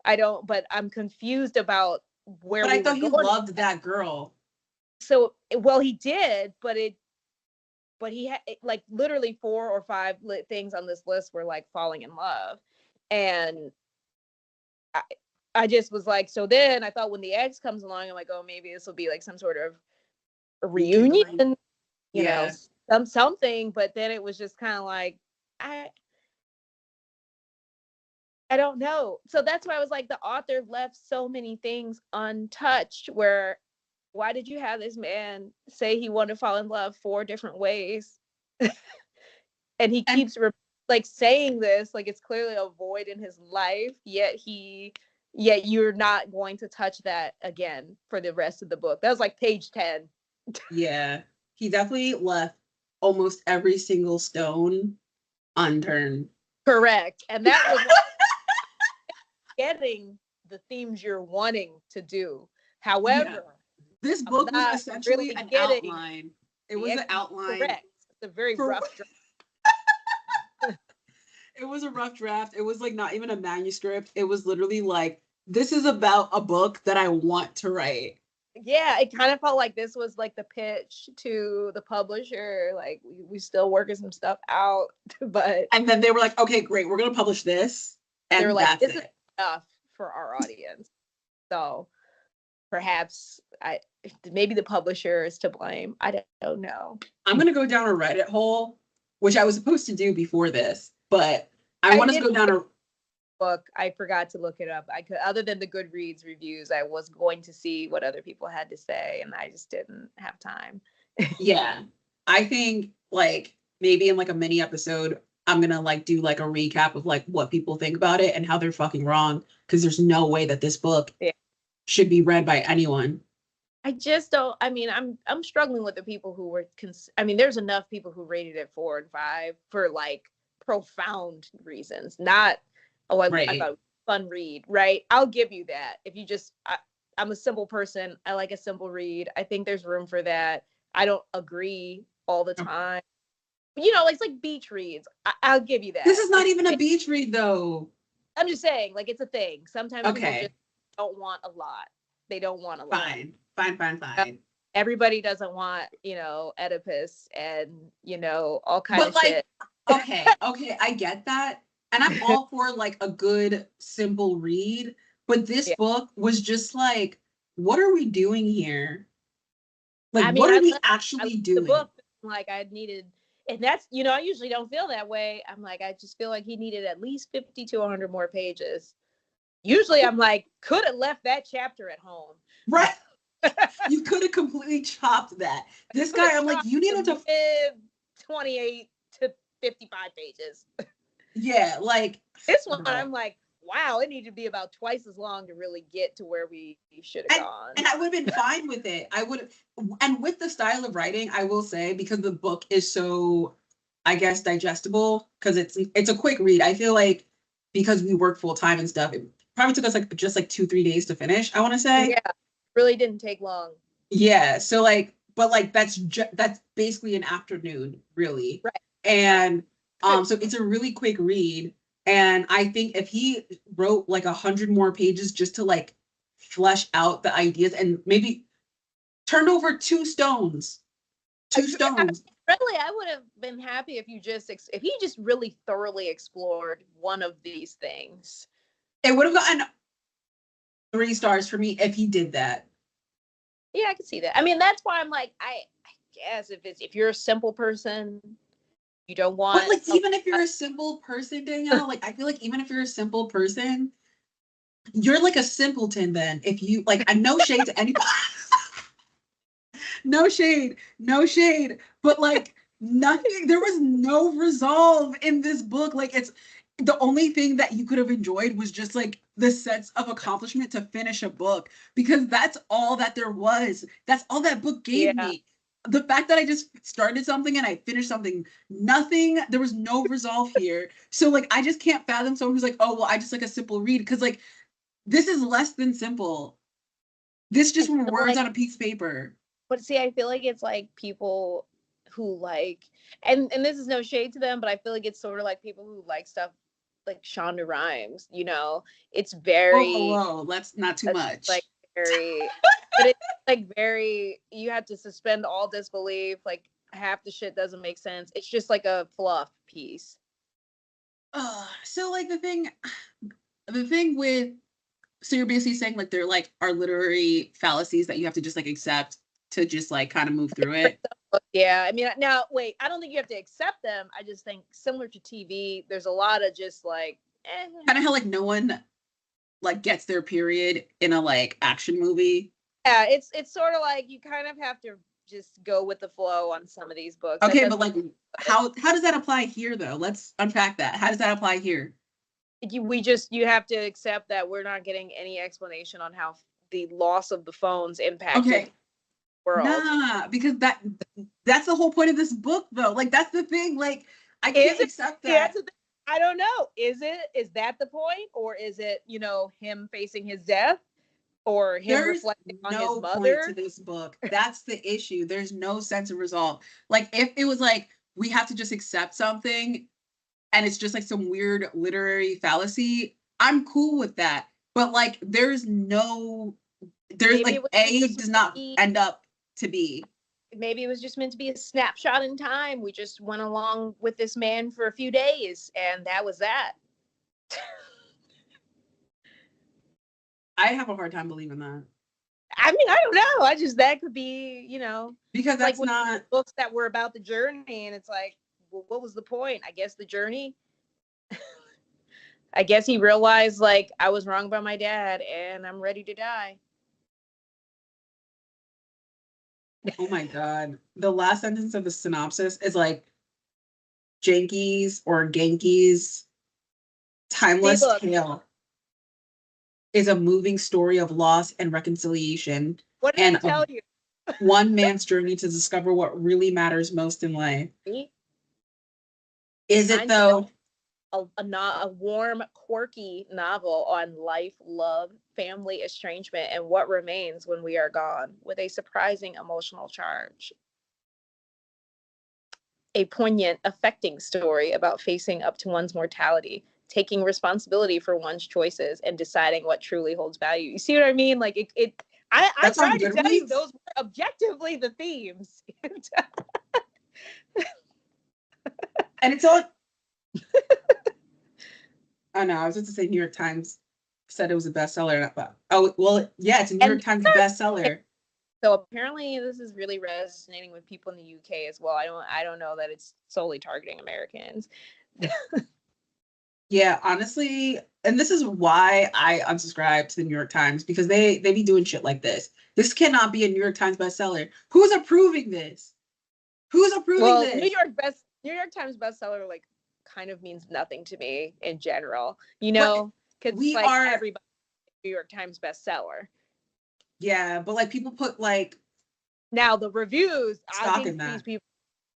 S1: But I'm confused about where
S2: But
S1: we
S2: I
S1: were
S2: thought he
S1: going.
S2: loved that girl.
S1: So, well, he did, but he had like literally 4 or 5 things on this list were like falling in love, and I, I just was like, so then I thought when the ex comes along, I'm like, oh, maybe this will be like some sort of a
S2: Rekindling.
S1: reunion, you know,
S2: Yeah.
S1: something. But then it was just kind of like, I I don't know. So that's why I was like, the author left so many things untouched. Where, why did you have this man say he wanted to fall in love 4 different ways, and he
S2: And
S1: keeps like saying this, like it's clearly a void in his life. Yet you're not going to touch that again for the rest of the book. That was like page 10.
S2: yeah, he definitely left almost every single stone unturned.
S1: Correct, and that was what getting the themes you're wanting to do.
S2: Yeah.
S1: However,
S2: This
S1: I'm
S2: book was
S1: not
S2: essentially
S1: really
S2: an
S1: getting
S2: outline. It
S1: the
S2: was an outline
S1: correct. It's a very
S2: for
S1: rough draft.
S2: it was a rough draft. It was like not even a manuscript. It was literally like, this is about a book that I want to write.
S1: Yeah, it kind of felt like this was like the pitch to the publisher. Like we still working some stuff out, but
S2: And then they were like, okay, great, we're gonna publish this.
S1: they were
S2: And
S1: like,
S2: that's
S1: this is
S2: it.
S1: enough for our audience. So perhaps maybe the publisher is to blame. I don't know.
S2: I'm gonna go down a Reddit hole, which I was supposed to do before this, but I
S1: I
S2: want to
S1: did
S2: go down a
S1: book. I forgot to look it up. I could, other than the Goodreads reviews, I was going to see what other people had to say, and I just didn't have time.
S2: yeah. I think like maybe in like a mini episode, I'm gonna like do like a recap of like what people think about it and how they're fucking wrong. Because there's no way that this book
S1: Yeah.
S2: should be read by anyone.
S1: I just don't. I mean, I'm struggling with the people who were. I mean, there's enough people who rated it 4 and 5 for like profound reasons, not I
S2: Right.
S1: thought it was a fun read, right? I'll give you that. If you just, I'm a simple person. I like a simple read. I think there's room for that. I don't agree all the time. You know, like it's like beach reads. I'll give you
S2: This
S1: that.
S2: is not even a beach read though.
S1: I'm just saying, like it's a thing. Sometimes people just
S2: Okay.
S1: don't want a lot. They don't want a lot.
S2: Fine. Fine, fine, fine.
S1: Everybody doesn't want, Oedipus and, all kind
S2: But
S1: of
S2: like,
S1: shit.
S2: okay, I get that. And I'm all for like a good, simple read. But this
S1: Yeah.
S2: book was just like, what are we doing here? Like,
S1: I mean,
S2: what are we
S1: I
S2: actually
S1: love the
S2: doing?
S1: book. Like I needed, and that's, I usually don't feel that way. I'm like, I just feel like he needed at least 50 to 100 more pages. Usually I'm like, could have left that chapter at home.
S2: Right. You could have completely chopped that. This guy, I'm like, you needed to
S1: 28 to 55 pages.
S2: yeah, like
S1: This one,
S2: girl.
S1: I'm like, wow, it needed to be about twice as long to really get to where we should have gone.
S2: And I would have been fine with it. I would have, and with the style of writing, I will say, because the book is so, I guess, digestible, because it's a quick read. I feel like because we work full time and stuff, it probably took us like just like 2-3 days to finish, I want to say.
S1: Yeah, really didn't take long.
S2: Yeah. So like, but like that's basically an afternoon, really.
S1: Right.
S2: And so it's a really quick read. And I think if he wrote like 100 more pages just to like flesh out the ideas and maybe turned over two stones.
S1: Really, I would have been happy if if he just really thoroughly explored one of these things.
S2: It would have gotten 3 stars for me if he did that.
S1: Yeah, I can see that. I mean, that's why I'm like, I guess if you're a simple person, you don't want.
S2: But like, even if you're a simple person, Danielle, like I feel like even if you're a simple person, you're like a simpleton then. If you like, and no shade to anybody. No shade, no shade. But like nothing, there was no resolve in this book. Like it's the only thing that you could have enjoyed was just like the sense of accomplishment to finish a book, because that's all that there was. That's all that book gave me. The fact that I just started something and I finished something, nothing, there was no resolve here. So like I just can't fathom someone who's like, oh well, I just like a simple read, because like this is less than simple. This just were words on a piece of paper.
S1: But see, I feel like it's like people who like, and this is no shade to them, but I feel like it's sort of like people who like stuff like Shonda Rhimes. It's very.
S2: Whoa, let's not too much.
S1: Like very, but it's like very. You have to suspend all disbelief. Like half the shit doesn't make sense. It's just like a fluff piece.
S2: So like the thing with, so you're basically saying like there like are literary fallacies that you have to just like accept to just like kind of move through it.
S1: Yeah, I mean, now wait, I don't think you have to accept them. I just think similar to TV, there's a lot of just like
S2: Kind of how like no one like gets their period in a like action movie.
S1: Yeah, it's sort of like you kind of have to just go with the flow on some of these books.
S2: Okay, but like how does that apply here though? Let's unpack that. How does that apply here?
S1: You have to accept that we're not getting any explanation on how the loss of the phones impacted the world.
S2: Nah, because that's the whole point of this book though. Like that's the thing. Like I can't accept that.
S1: I don't know. Is that the point, or is it, him facing his death, or him reflecting on his mother?
S2: There's no point to this book. That's the issue. There's no sense of resolve. Like if it was like we have to just accept something and it's just like some weird literary fallacy, I'm cool with that. But like there's like A does not end up to B.
S1: Maybe it was just meant to be a snapshot in time. We just went along with this man for a few days, and that was that.
S2: I have a hard time believing that.
S1: I mean, I don't know. That could be,
S2: because that's like not
S1: books that were about the journey, and it's like, well, what was the point? I guess the journey. I guess he realized like I was wrong about my dad, and I'm ready to die.
S2: Oh my God. The last sentence of the synopsis is like Janki's or Genki's timeless tale is a moving story of loss and reconciliation.
S1: What did I tell you?
S2: One man's journey to discover what really matters most in life. Is it though?
S1: A warm, quirky novel on life, love, family, estrangement, and what remains when we are gone, with a surprising emotional charge. A poignant, affecting story about facing up to one's mortality, taking responsibility for one's choices, and deciding what truly holds value. You see what I mean? Like I tried to tell you those were objectively the themes.
S2: And it's all. Oh no, I was just to say New York Times said it was a bestseller. Oh well, yeah, it's a New York Times bestseller.
S1: So apparently, this is really resonating with people in the UK as well. I don't know that it's solely targeting Americans.
S2: Yeah, honestly, and this is why I unsubscribed to the New York Times, because they be doing shit like this. This cannot be a New York Times bestseller. Who's approving this? Who's approving this?
S1: New York Times bestseller like kind of means nothing to me in general, because everybody New York Times bestseller.
S2: Yeah, but like people put like
S1: now the reviews.
S2: I think
S1: these people,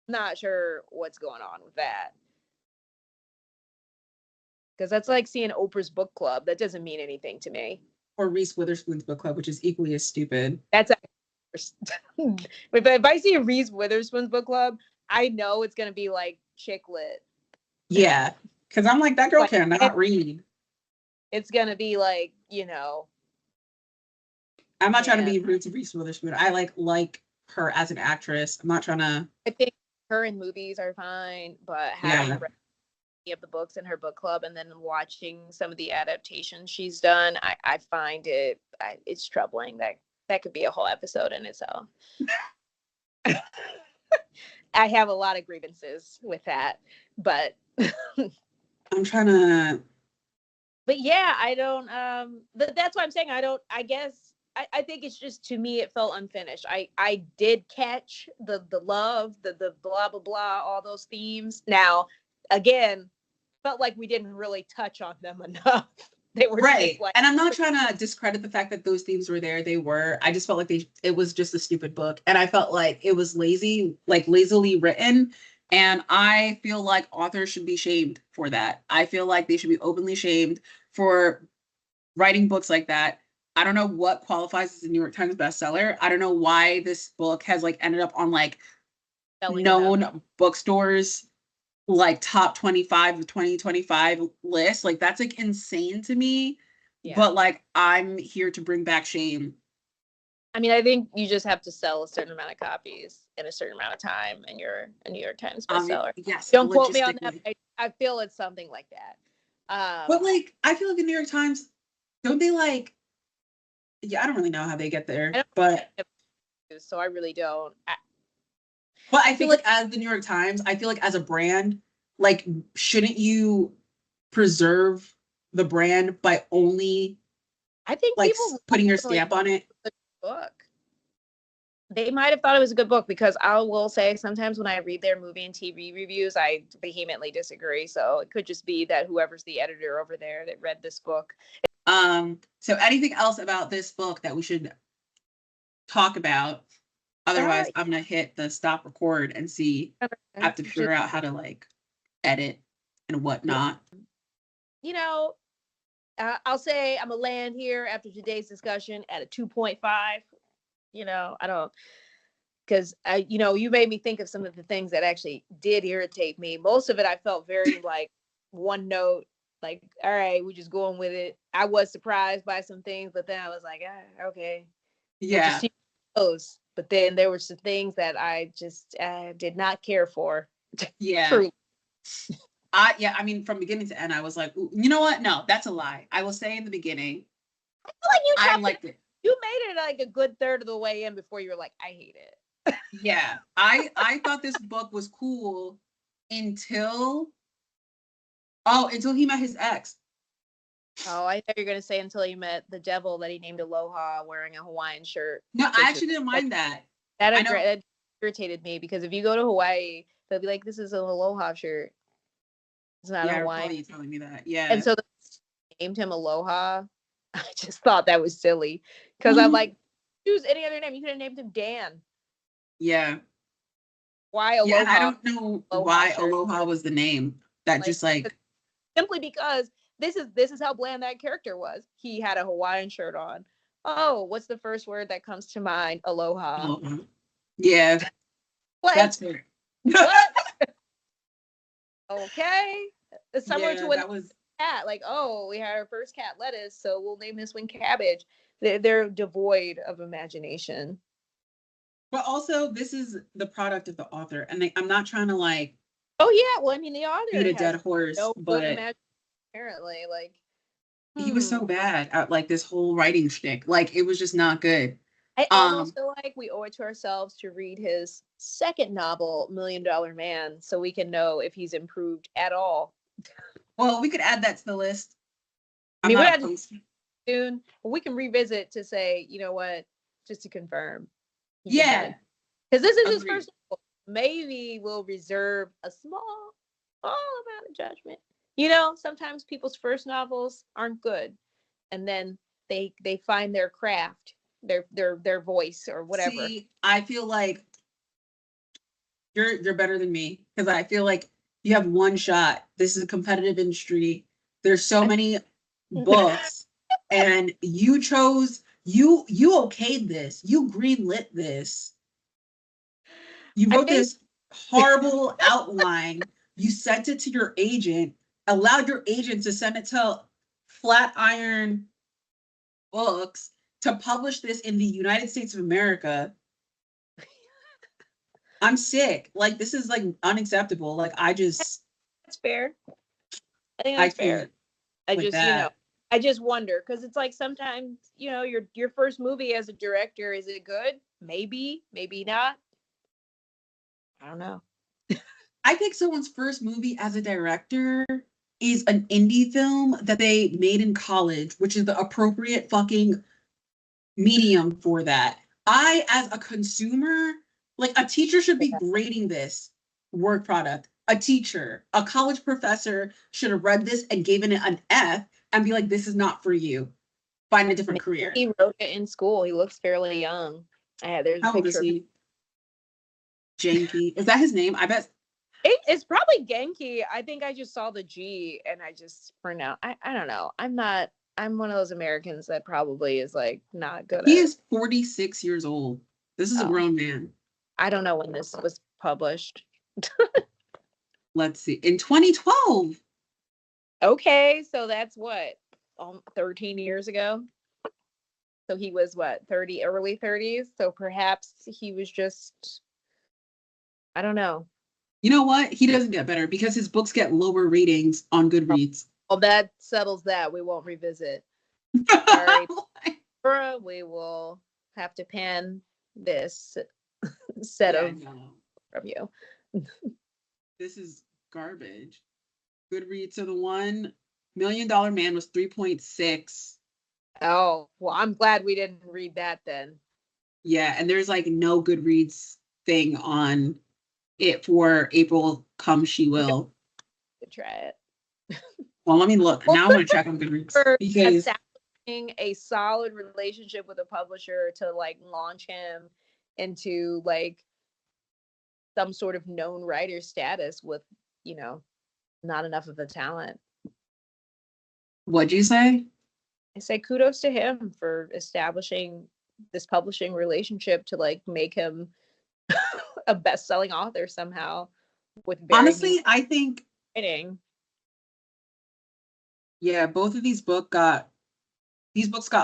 S1: not sure what's going on with that, because that's like seeing Oprah's book club. That doesn't mean anything to me.
S2: Or Reese Witherspoon's book club, which is equally as stupid.
S1: That's if I see a Reese Witherspoon's book club, I know it's gonna be like chick lit.
S2: Yeah, because I'm like, that girl cannot read.
S1: It's gonna be like,
S2: I'm not trying to be rude to Reese Witherspoon. I like her as an actress. I'm not trying to.
S1: I think her in movies are fine, but having read any of the books in her book club and then watching some of the adaptations she's done, I find it's troubling. That could be a whole episode in itself. I have a lot of grievances with that, but
S2: I'm trying to.
S1: But yeah, I don't. But that's why I'm saying I guess I think it's just, to me, it felt unfinished. I did catch the love, the blah blah blah, all those themes. Now, again, felt like we didn't really touch on them enough. They were
S2: right, and I'm not trying to discredit the fact that those themes were there. They were. I just felt like it was just a stupid book, and I felt like it was lazily written. And I feel like authors should be shamed for that. I feel like they should be openly shamed for writing books like that. I don't know what qualifies as a New York Times bestseller. I don't know why this book has ended up on known bookstores, top 25 of 2025 list. That's insane to me. Yeah. But I'm here to bring back shame
S1: I mean, I think you just have to sell a certain amount of copies in a certain amount of time, and you're a New York Times bestseller.
S2: Yes,
S1: Don't quote me on that.
S2: logistically.
S1: I feel it's something like that.
S2: But like, I feel like the New York Times, don't they like? Yeah, I don't really know how they get there,
S1: I
S2: but
S1: don't, so I really don't.
S2: I feel like as the New York Times, I feel like as a brand, like, shouldn't you preserve the brand by only
S1: I think
S2: like
S1: people
S2: putting your
S1: really
S2: stamp on it?
S1: the book. They might have thought it was a good book, because I will say sometimes when I read their movie and TV reviews, I vehemently disagree. So it could just be that whoever's the editor over there that read this book.
S2: So anything else about this book that we should talk about? Otherwise, I'm gonna hit the stop record and see. I have to figure out how to like edit and whatnot.
S1: You know, I'll say I'm gonna land here after today's discussion at a 2.5. You know, I don't, because you made me think of some of the things that actually did irritate me. Most of it I felt very like one note, like, all right, we're just going with it. I was surprised by some things, but then I was like, okay,
S2: Yeah.
S1: those. But then there were some things that I just did not care for.
S2: Yeah.
S1: Truly.
S2: I mean, from beginning to end, I was like, you know what? No, that's a lie. I will say in the beginning,
S1: I feel like
S2: liked it.
S1: You made it like a good third of the way in before you were like, I hate it.
S2: Yeah, I thought this book was cool until he met his ex.
S1: Oh, I thought you were gonna say until he met the devil that he named Aloha wearing a Hawaiian shirt.
S2: No, I actually didn't mind that.
S1: That irritated me, because if you go to Hawaii, they'll be like, this is an Aloha shirt. It's not a Hawaiian.
S2: I recall you telling me that. Yeah.
S1: And so they named him Aloha. I just thought that was silly, because I'm like, choose any other name. You could have named him Dan.
S2: Yeah.
S1: Why Aloha?
S2: Yeah, I don't know why Aloha was the name. That just like
S1: simply because this is how bland that character was. He had a Hawaiian shirt on. Oh, what's the first word that comes to mind? Aloha.
S2: Yeah.
S1: What?
S2: That's fair.
S1: What? Okay. It's similar to when
S2: that was
S1: cat. Like, oh, we had our first cat, Lettuce, so we'll name this one Cabbage. They're devoid of imagination.
S2: But also, this is the product of the author, and I'm not trying to like.
S1: Oh yeah, well, I mean, the author
S2: beat a dead horse, but
S1: apparently, like,
S2: he was so bad at like this whole writing shtick. Like, it was just not good.
S1: I almost feel like we owe it to ourselves to read his second novel, $1 Million Man, so we can know if he's improved at all.
S2: Well, we could add that to the list.
S1: I mean, we're soon. We can revisit to say, you know what, just to confirm.
S2: Yeah,
S1: because this is his first novel. Maybe we'll reserve a small amount of judgment. You know, sometimes people's first novels aren't good, and then they find their craft, their voice or whatever.
S2: See, I feel like you're better than me, because I feel like you have one shot. This is a competitive industry. There's so many books, and you okayed this. You greenlit this. You wrote this horrible outline. You sent it to your agent, allowed your agent to send it to Flatiron Books to publish this in the United States of America. I'm sick. Like, this is like unacceptable. Like, that's
S1: fair. I think that's fair. I just wonder, because it's like sometimes, your first movie as a director, is it good? Maybe, maybe not. I don't know.
S2: I think someone's first movie as a director is an indie film that they made in college, which is the appropriate fucking medium for that. I, as a consumer, like, a teacher should be grading this work product. A teacher, a college professor should have read this and given it an F and be like, this is not for you. Find a different career.
S1: He wrote it in school. He looks fairly young. There's a picture.
S2: Genki. Is that his name? I bet.
S1: It's probably Genki. I think I just saw the G and I just pronounced. I don't know. I'm one of those Americans that probably is like not good.
S2: He is 46 years old. This is a grown man.
S1: I don't know when this was published.
S2: Let's see. In 2012.
S1: Okay, so that's what, 13 years ago. So he was what, 30, early 30s? So perhaps he was just, I don't know.
S2: You know what? He doesn't get better because his books get lower ratings on Goodreads.
S1: Well, that settles that. We won't revisit. Sorry, Laura, we will have to pan this set
S2: Yeah,
S1: of
S2: no.
S1: from you.
S2: This is garbage. Goodreads, so the $1 Million Man was 3.6.
S1: Oh, well, I'm glad we didn't read that then.
S2: Yeah, and there's like no Goodreads thing on it for April Come She Will.
S1: To try it.
S2: Well, let me look.
S1: Well,
S2: Now I want to check on Goodreads
S1: for
S2: because
S1: establishing a solid relationship with a publisher to like launch him into like some sort of known writer status with, you know, not enough of a talent.
S2: what'd you say?
S1: I say kudos to him for establishing this publishing relationship to like make him a best-selling author somehow with very
S2: Honestly, I think
S1: writing.
S2: yeah, both of these books got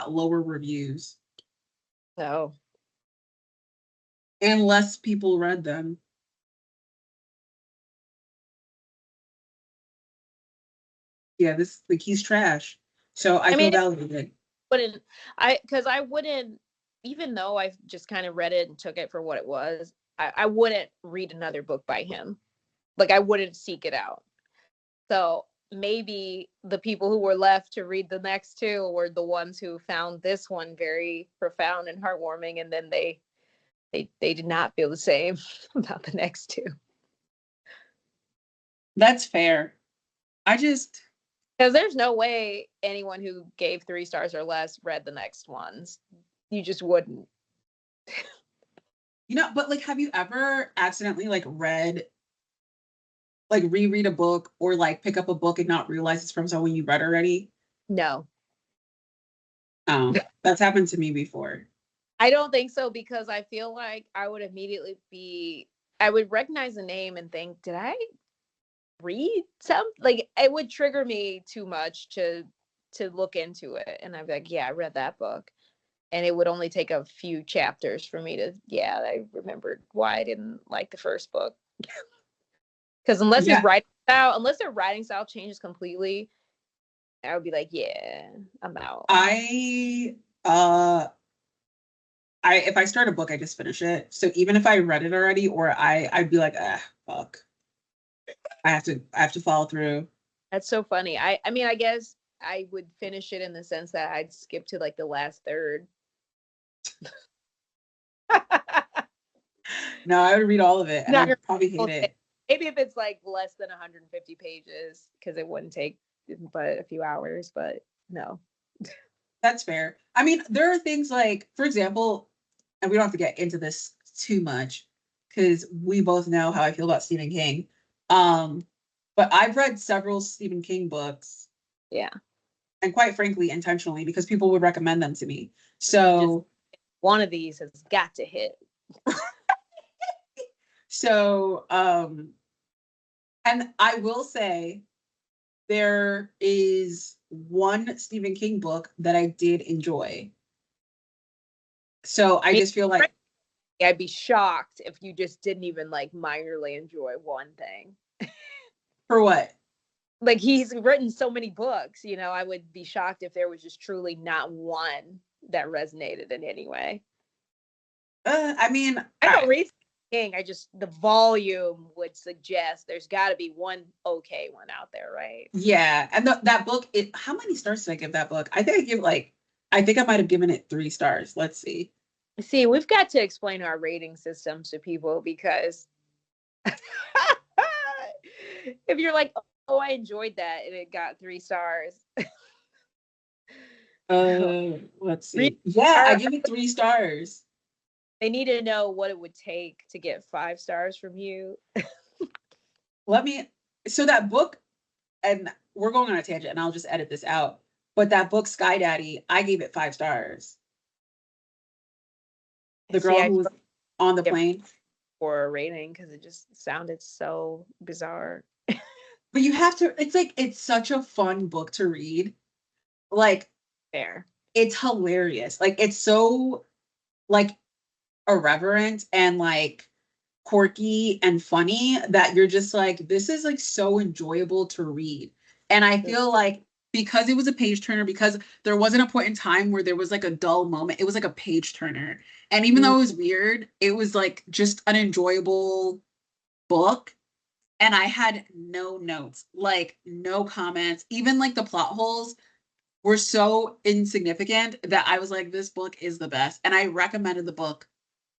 S2: lower reviews
S1: So
S2: and less people read them. Yeah, this like he's trash. So I
S1: I
S2: feel
S1: mean,
S2: validated.
S1: because I wouldn't, even though I've just kind of read it and took it for what it was, I wouldn't read another book by him. Like I wouldn't seek it out. So maybe the people who were left to read the next two were the ones who found this one very profound and heartwarming, and then they did not feel the same about the next two.
S2: That's fair. I just
S1: Because there's no way anyone who gave 3 stars or less read the next ones. You just wouldn't.
S2: but like have you ever accidentally like reread a book or like pick up a book and not realize it's from someone you read already?
S1: No.
S2: Oh, that's happened to me before.
S1: I don't think so, because I feel like I would recognize the name and think, did I read some? Like it would trigger me too much to look into it. And I'd be like, yeah, I read that book. And it would only take a few chapters for me to, yeah, I remembered why I didn't like the first book. Because
S2: Yeah,
S1: unless their writing style changes completely, I would be like, yeah, I'm out.
S2: I if I start a book, I just finish it. So even if I read it already, or I'd be like, ah, fuck. I have to follow through.
S1: That's so funny. I mean, I guess I would finish it in the sense that I'd skip to like the last third.
S2: No, I would read all of it and
S1: Not
S2: I'd probably hate it.
S1: maybe if it's like less than 150 pages, because it wouldn't take but a few hours, but no.
S2: That's fair. I mean, there are things like, for example, and we don't have to get into this too much because we both know how I feel about Stephen King. But I've read several Stephen King books.
S1: Yeah.
S2: And quite frankly, intentionally, because people would recommend them to me. So
S1: one of these has got to hit.
S2: So, and I will say there is one Stephen King book that I did enjoy. So I just feel like
S1: I'd be shocked if you just didn't even like minorly enjoy one thing.
S2: For what?
S1: Like he's written so many books, I would be shocked if there was just truly not one that resonated in any way.
S2: I mean,
S1: I don't read King. The volume would suggest there's got to be one okay one out there, right?
S2: Yeah, and that book. How many stars did I give that book? I think I might have given it 3 stars. Let's see.
S1: See, we've got to explain our rating systems to people, because if you're like, oh, I enjoyed that and it got 3 stars.
S2: Let's see. Yeah, I give it 3 stars.
S1: They need to know what it would take to get 5 stars from you.
S2: So that book, and we're going on a tangent and I'll just edit this out. But that book, Sky Daddy, I gave it 5 stars. The girl who was on the plane.
S1: For a rating, because it just sounded so bizarre.
S2: But you have to, it's like, it's such a fun book to read. Like,
S1: fair.
S2: it's hilarious. Like it's so like irreverent and like quirky and funny that you're just like, this is like so enjoyable to read. And I feel like because it was a page turner, because there wasn't a point in time where there was like a dull moment, it was like a page turner. And even though it was weird, it was like just an enjoyable book. And I had no notes, like no comments, even like the plot holes were so insignificant that I was like, this book is the best. And I recommended the book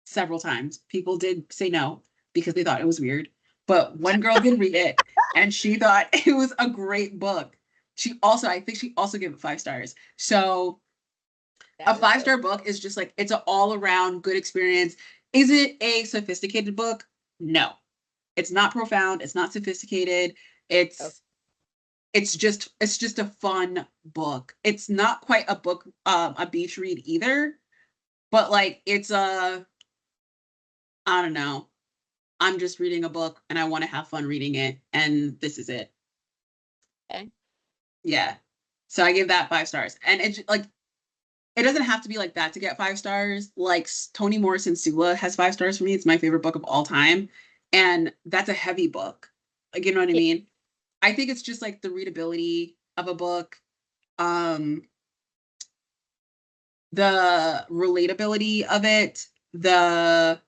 S2: several times. People did say no because they thought it was weird. But one girl did read it and she thought it was a great book. I think she also gave it 5 stars. So a 5-star book is just like, it's an all around good experience. Is it a sophisticated book? No, it's not profound. It's not sophisticated. It's just a fun book. It's not quite a book, a beach read either, but like it's a, I don't know. I'm just reading a book and I want to have fun reading it, and this is it.
S1: Okay.
S2: Yeah. So I give that 5 stars, and it's like it doesn't have to be like that to get 5 stars. Like Toni Morrison Sula has 5 stars for me. It's my favorite book of all time, and that's a heavy book. Like you know what I mean? I think it's just like the readability of a book, um, the relatability of it, the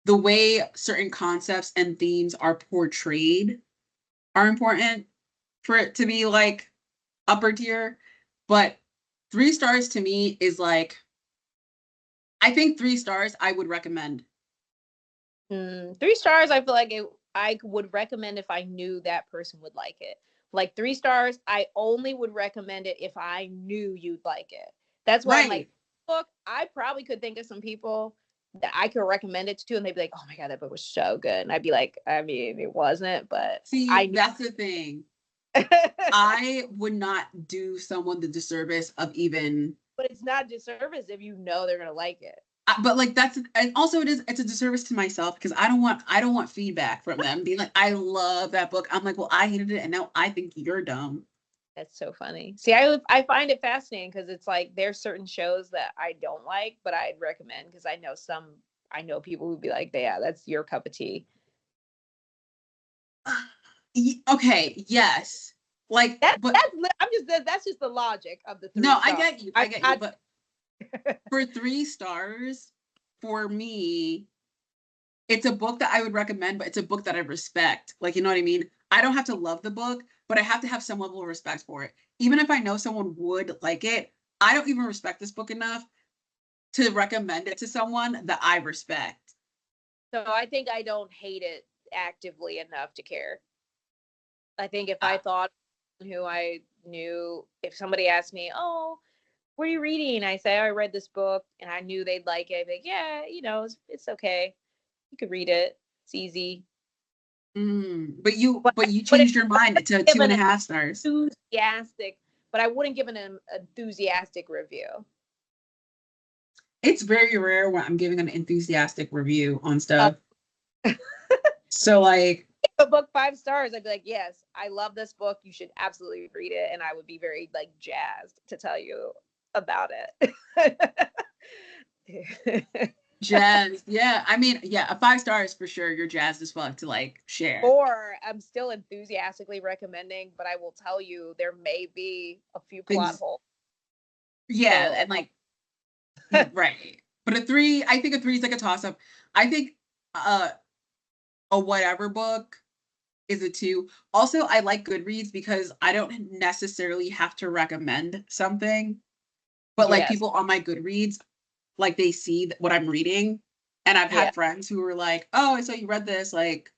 S2: way certain concepts and themes are portrayed are important for it to be like upper tier. But 3 stars to me is like, I think 3 stars I would recommend.
S1: 3 stars, I feel like I would recommend if I knew that person would like it. Like 3 stars, I only would recommend it if I knew you'd like it. That's why I'm like, book, I probably could think of some people that I could recommend it to, and they'd be like, "Oh my god, that book was so good," and I'd be like, "I mean, it wasn't, but
S2: see, that's the thing. I would not do someone the disservice of even.
S1: But it's not disservice if you know they're gonna like it.
S2: But like that's, and also it's a disservice to myself because I don't want feedback from them being like, I love that book. I'm like, well, I hated it and now I think you're dumb.
S1: That's so funny. See, I find it fascinating because it's like there's certain shows that I don't like, but I'd recommend because I know people who'd be like, yeah, that's your cup of tea.
S2: Okay, yes. Like
S1: that's just the logic of the 3
S2: no,
S1: stars.
S2: I get you, but for 3 stars, for me, it's a book that I would recommend, but it's a book that I respect. Like, you know what I mean? I don't have to love the book, but I have to have some level of respect for it. Even if I know someone would like it, I don't even respect this book enough to recommend it to someone that I respect.
S1: So I think I don't hate it actively enough to care. I think if I thought who I knew, if somebody asked me, "Oh, what are you reading?" I say, "I read this book," and I knew they'd like it. I'd be like, "Yeah, it's okay. You could read it. It's easy."
S2: But you changed your mind to 2.5 stars.
S1: Enthusiastic, but I wouldn't give an enthusiastic review.
S2: It's very rare when I'm giving an enthusiastic review on stuff. So like
S1: a book 5 stars, I'd be like, yes, I love this book. You should absolutely read it. And I would be very like jazzed to tell you about
S2: it. Jazz. Yeah. I mean, yeah, a 5 stars for sure. You're jazzed as fuck to like share.
S1: Or I'm still enthusiastically recommending, but I will tell you there may be a few plot holes.
S2: Yeah. And like, right. But I think a 3 is like a toss up. I think a whatever book is a 2. Also, I like Goodreads because I don't necessarily have to recommend something, but like people on my Goodreads, like they see what I'm reading. And I've had friends who were like, "Oh, I saw you read this. Like,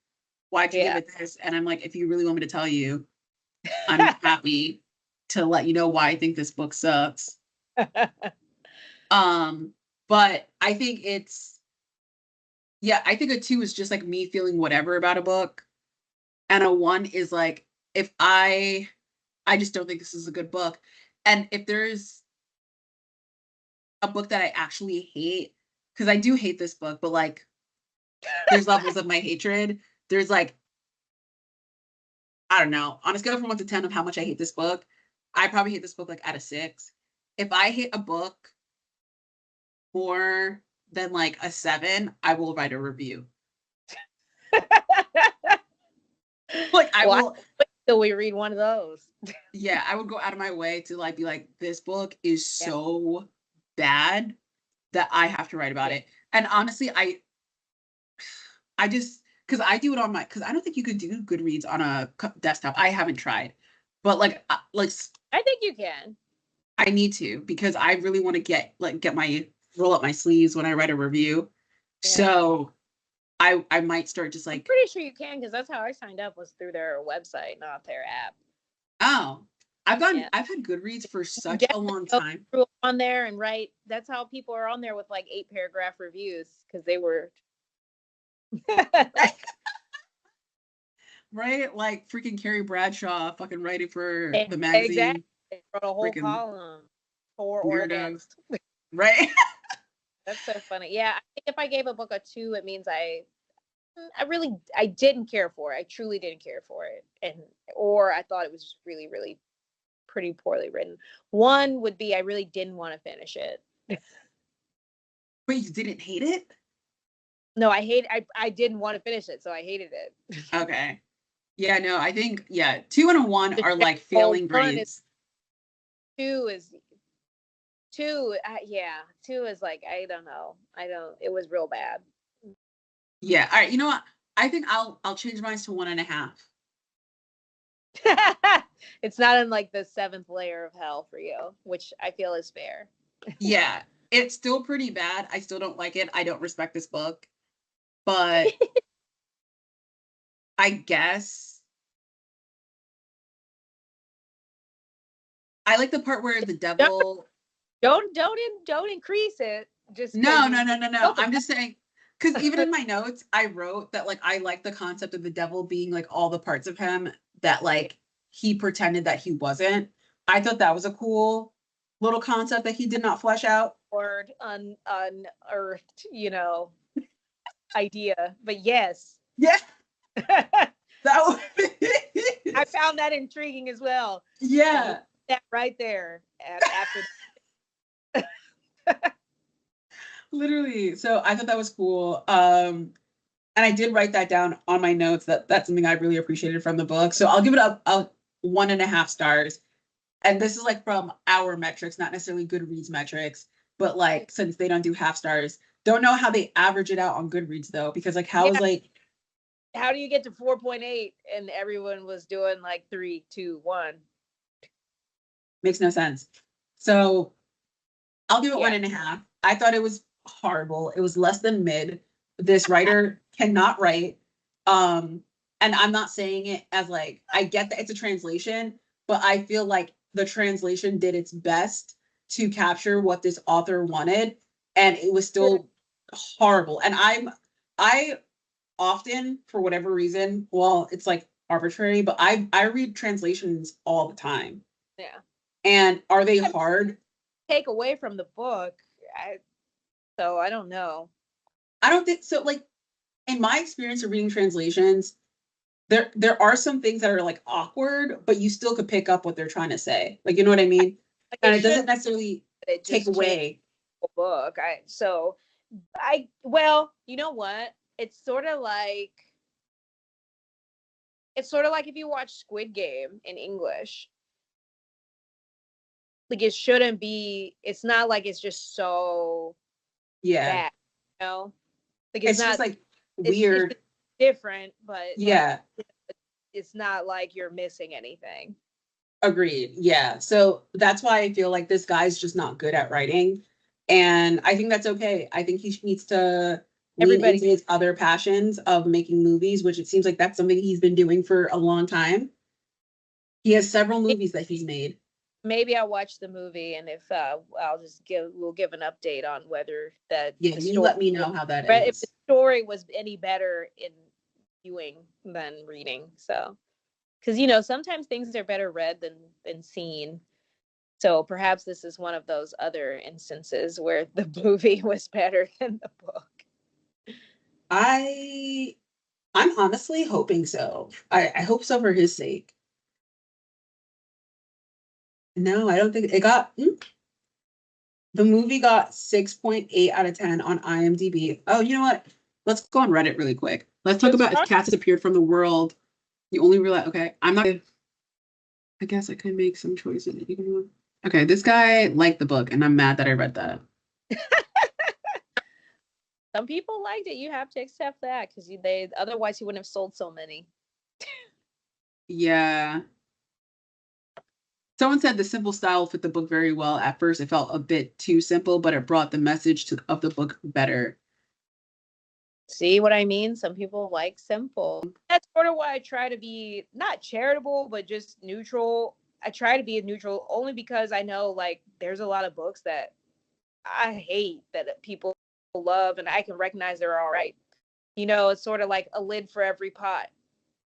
S2: why'd you give it this?" And I'm like, if you really want me to tell you, I'm happy to let you know why I think this book sucks. But I think I think a 2 is just like me feeling whatever about a book. And a 1 is like, if I just don't think this is a good book. And if there's a book that I actually hate, because I do hate this book, but like there's levels of my hatred. There's like, I don't know, on a scale from 1 to 10 of how much I hate this book, I probably hit this book like at a 6. If I hit a book more than like a 7, I will write a review. Like I
S1: Well,
S2: will,
S1: till we read one of those.
S2: yeah, I would go out of my way to like be like, this book is
S1: Yeah.
S2: so bad that I have to write about
S1: Yeah.
S2: it. And honestly, I just because I do it on my because I don't think you could do Goodreads on a desktop. I haven't tried, but like
S1: I think you can.
S2: I need to because I really want to get my roll up my sleeves when I write a review.
S1: Yeah.
S2: So I might start just
S1: I'm
S2: like,
S1: pretty sure you can because that's how I signed up was through their website, not their app.
S2: oh,
S1: Yeah.
S2: I've had Goodreads for
S1: You
S2: such a
S1: definitely
S2: long
S1: go
S2: time.
S1: through on there and write. That's how people are on there with like 8 paragraph reviews because they were.
S2: Right? Like freaking Carrie Bradshaw fucking writing for the
S1: Exactly.
S2: magazine.
S1: They wrote a whole
S2: Freaking
S1: column for or
S2: weirdos.
S1: against.
S2: Right?
S1: That's so funny. Yeah, I think if I gave a book a 2, it means I didn't care for it. I truly didn't care for it, and or I thought it was just really really pretty poorly written. 1 would be I really didn't want to finish it.
S2: But you didn't hate it?
S1: No, I didn't want to finish it, so I hated it.
S2: Okay. Yeah, no, I think, yeah, 2 and a 1
S1: The
S2: are like
S1: general
S2: failing
S1: 1 is
S2: grades.
S1: 2 is 2. Yeah, 2 is like I don't know. I don't. It was real bad.
S2: Yeah. All right. You know what? I think I'll change mine to 1.5.
S1: It's not in like the 7th layer of hell for you, which I feel is fair.
S2: Yeah. It's still pretty bad. I still don't like it. I don't respect this book. But I guess I like the part where the
S1: Don't
S2: devil.
S1: don't increase it just because
S2: No,
S1: you
S2: no, no, no, no.
S1: felt
S2: I'm just saying because even
S1: about
S2: in my notes, I wrote that like I like the concept of the devil being like all the parts of him that like he pretended that he wasn't. I thought that was a cool little concept that he did not flesh out.
S1: word unearthed, idea. But yes.
S2: Yeah,
S1: I
S2: that was
S1: found that intriguing as well. And you
S2: yeah,
S1: put that right there after
S2: literally. So I thought that was cool. And I did write that down on my notes that that's something I really appreciated from the book. So I'll give it a 1.5 stars. And this is like from our metrics, not necessarily Goodreads metrics, but like since they don't do half stars, don't know how they average it out on Goodreads though, because like how
S1: yeah,
S2: is like
S1: how do you get to 4.8 and everyone was doing like 3, 2, 1?
S2: makes no sense. So I'll give it
S1: Yeah.
S2: 1.5. I thought it was horrible. It was less than mid. This writer cannot write. And I'm not saying it as like I get that it's a translation, but I feel like the translation did its best to capture what this author wanted, and it was still horrible. And I often, for whatever reason, well, it's like arbitrary, but I read translations all the time.
S1: Yeah.
S2: And are they hard?
S1: Take away from the book. So I don't know.
S2: I don't think so. Like in my experience of reading translations, there are some things that are like awkward, but you still could pick up what they're trying to say. Like you know what I mean?
S1: Like
S2: And
S1: it
S2: it doesn't
S1: shouldn't
S2: necessarily
S1: it
S2: take
S1: just change
S2: away.
S1: the book. Well, you know what? It's sort of like if you watch Squid Game in English. Like it shouldn't be. It's not like it's just so
S2: Yeah.
S1: bad, you know. Like it's
S2: It's just
S1: not.
S2: like
S1: It's
S2: weird.
S1: just different, but like
S2: Yeah.
S1: it's not like you're missing anything.
S2: Agreed. Yeah. So that's why I feel like this guy's just not good at writing. And I think that's okay. I think he needs to lean
S1: Everybody,
S2: into his other passions of making movies, which it seems like that's something he's been doing for a long time. He has several movies that he's made.
S1: maybe I'll watch the movie, and if we'll give an update on whether
S2: Yeah,
S1: the
S2: you
S1: story,
S2: let me know how that
S1: if the
S2: is.
S1: story was any better in viewing than reading. So, because sometimes things are better read than seen. So perhaps this is one of those other instances where the movie was better than the book.
S2: I I'm honestly hoping so. I hope so for his sake. No, I don't think it got. The movie got 6.8 out of 10 on IMDb. Oh, you know what? Let's go on Reddit really quick. Let's talk about if cats disappeared from the world. You only realize, okay, I'm not. I guess I could make some choices. Okay, this guy liked the book, and I'm mad that I read that.
S1: Some people liked it. You have to accept that because they otherwise he wouldn't have sold so many.
S2: Yeah. Someone said the simple style fit the book very well. At first, it felt a bit too simple, but it brought the message of the book better.
S1: See what I mean? Some people like simple. That's sort of why I try to be not charitable, but just neutral. I try to be neutral only because I know like there's a lot of books that I hate that people love, and I can recognize they're all right. You know, it's sort of like a lid for every pot.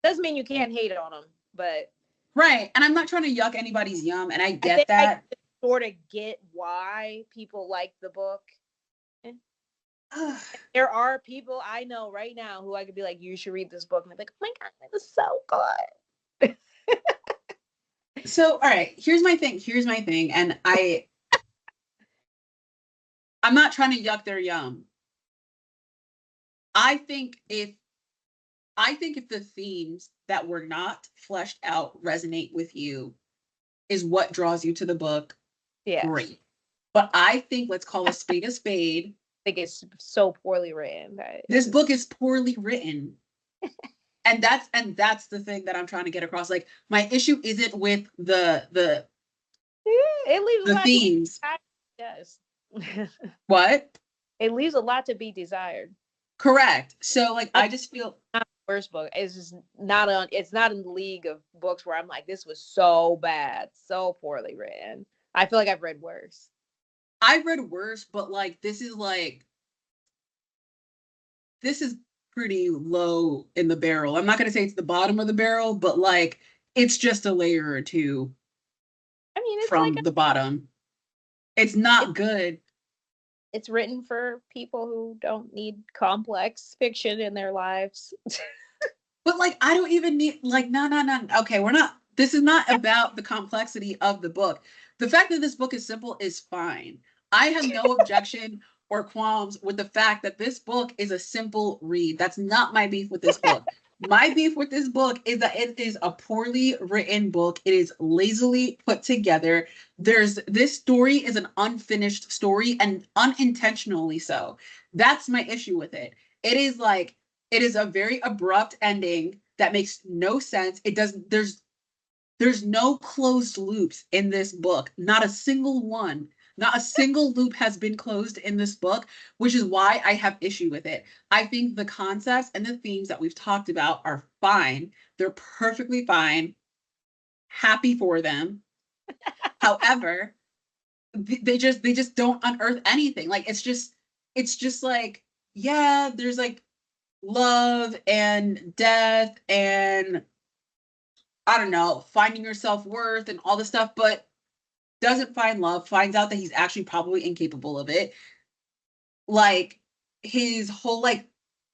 S1: Doesn't mean you can't hate on them, but
S2: right. And I'm not trying to yuck anybody's yum, and I get
S1: think
S2: that.
S1: I sort of get why people like the book. There are people I know right now who I could be like, you should read this book, and they're like, oh my god, it was so good.
S2: So, all right, here's my thing, and I'm not trying to yuck their yum. I think if the themes that were not fleshed out resonate with you is what draws you to the book,
S1: yeah,
S2: great. But I think let's call a spade a spade.
S1: I think it's so poorly written.
S2: This book is poorly written. And that's the thing that I'm trying to get across. Like, my issue isn't with the
S1: it leaves
S2: the themes.
S1: Yes.
S2: What?
S1: It leaves a lot to be desired.
S2: Correct. So like I just feel
S1: not the worst book. It's just not on. It's not in the league of books where I'm like, this was so bad, so poorly written. I feel like I've read worse.
S2: I've read worse, but like this is pretty low in the barrel. I'm not gonna say it's the bottom of the barrel, but like it's just a layer or two.
S1: I mean, it's
S2: from
S1: like
S2: the bottom. It's not good.
S1: It's written for people who don't need complex fiction in their lives.
S2: But like, I don't even need like, no. Okay, this is not about the complexity of the book. The fact that this book is simple is fine. I have no objection or qualms with the fact that this book is a simple read. That's not my beef with this book. My beef with this book is that it is a poorly written book. It is lazily put together. This story is an unfinished story and unintentionally so. That's my issue with it. It is a very abrupt ending that makes no sense. There's no closed loops in this book. Not a single one. Not a single loop has been closed in this book, which is why I have issue with it. I think the concepts and the themes that we've talked about are fine. They're perfectly fine. Happy for them. However, they just don't unearth anything. Like it's just like, yeah, there's like love and death and I don't know, finding your self-worth and all this stuff, but doesn't find love, finds out that he's actually probably incapable of it. Like his whole like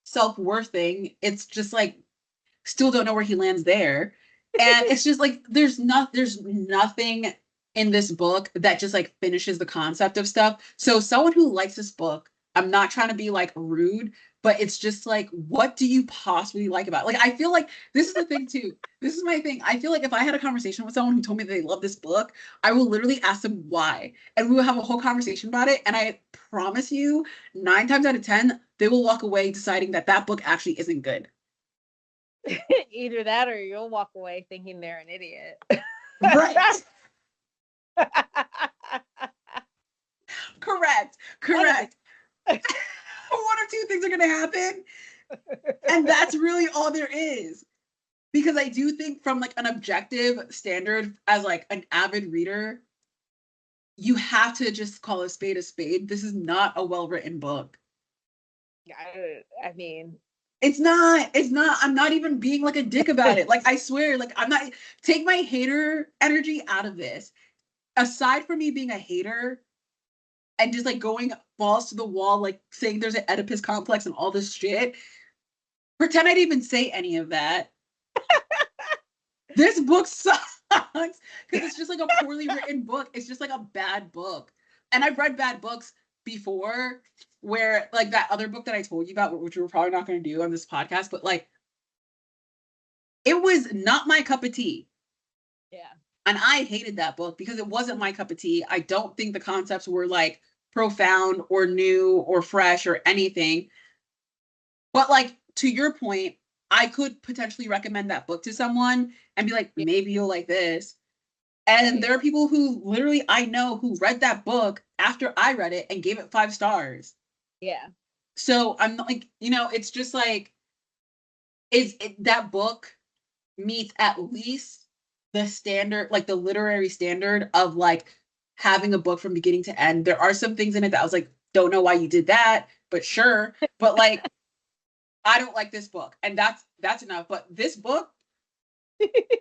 S2: self-worth thing, it's just like still don't know where he lands there. And it's just like there's nothing in this book that just like finishes the concept of stuff. So someone who likes this book, I'm not trying to be like rude, but it's just like, what do you possibly like about it? Like, I feel like this is the thing too. This is my thing. I feel like if I had a conversation with someone who told me they love this book, I will literally ask them why. And we will have a whole conversation about it. And I promise you, 9 times out of 10, they will walk away deciding that that book actually isn't good.
S1: Either that or you'll walk away thinking they're an idiot.
S2: Right. Correct. One or two things are going to happen. And that's really all there is. Because I do think from like an objective standard as like an avid reader, you have to just call a spade a spade. This is not a well-written book.
S1: I mean,
S2: it's not. I'm not even being like a dick about it. Like, I swear, like I'm not, take my hater energy out of this. Aside from me being a hater and just like going balls to the wall, like saying there's an Oedipus complex and all this shit, pretend I didn't even say any of that. This book sucks. because it's just like a poorly written book. It's just like a bad book. And I've read bad books before where like that other book that I told you about, which we're probably not going to do on this podcast, but like it was not my cup of tea.
S1: Yeah.
S2: And I hated that book because it wasn't my cup of tea. I don't think the concepts were like profound or new or fresh or anything. But like to your point, I could potentially recommend that book to someone and be like, maybe you'll like this. And there are people who literally I know who read that book after I read it and gave it 5 stars.
S1: Yeah.
S2: So I'm not like, it's just like, that book meets at least the standard, like the literary standard of like having a book from beginning to end. There are some things in it that I was like, don't know why you did that, but sure. But like, I don't like this book. And that's enough. But this book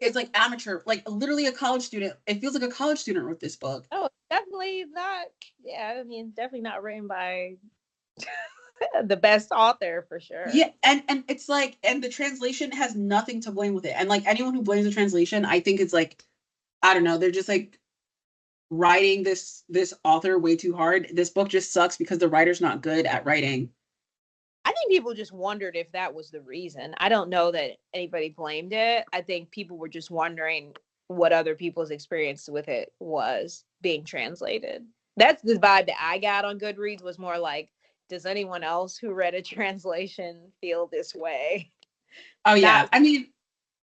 S2: is like amateur, like literally a college student. It feels like a college student wrote this book.
S1: Oh, definitely not. Yeah, I mean, definitely not written by the best author for sure.
S2: Yeah, and it's like, and the translation has nothing to blame with it. And like anyone who blames the translation, I think it's like, I don't know, they're just like writing this author way too hard. This book just sucks because the writer's not good at writing.
S1: I think people just wondered if that was the reason. I don't know that anybody blamed it. I think people were just wondering what other people's experience with it was being translated. That's the vibe that I got on Goodreads, was more like, does anyone else who read a translation feel this way?
S2: Oh yeah. I mean,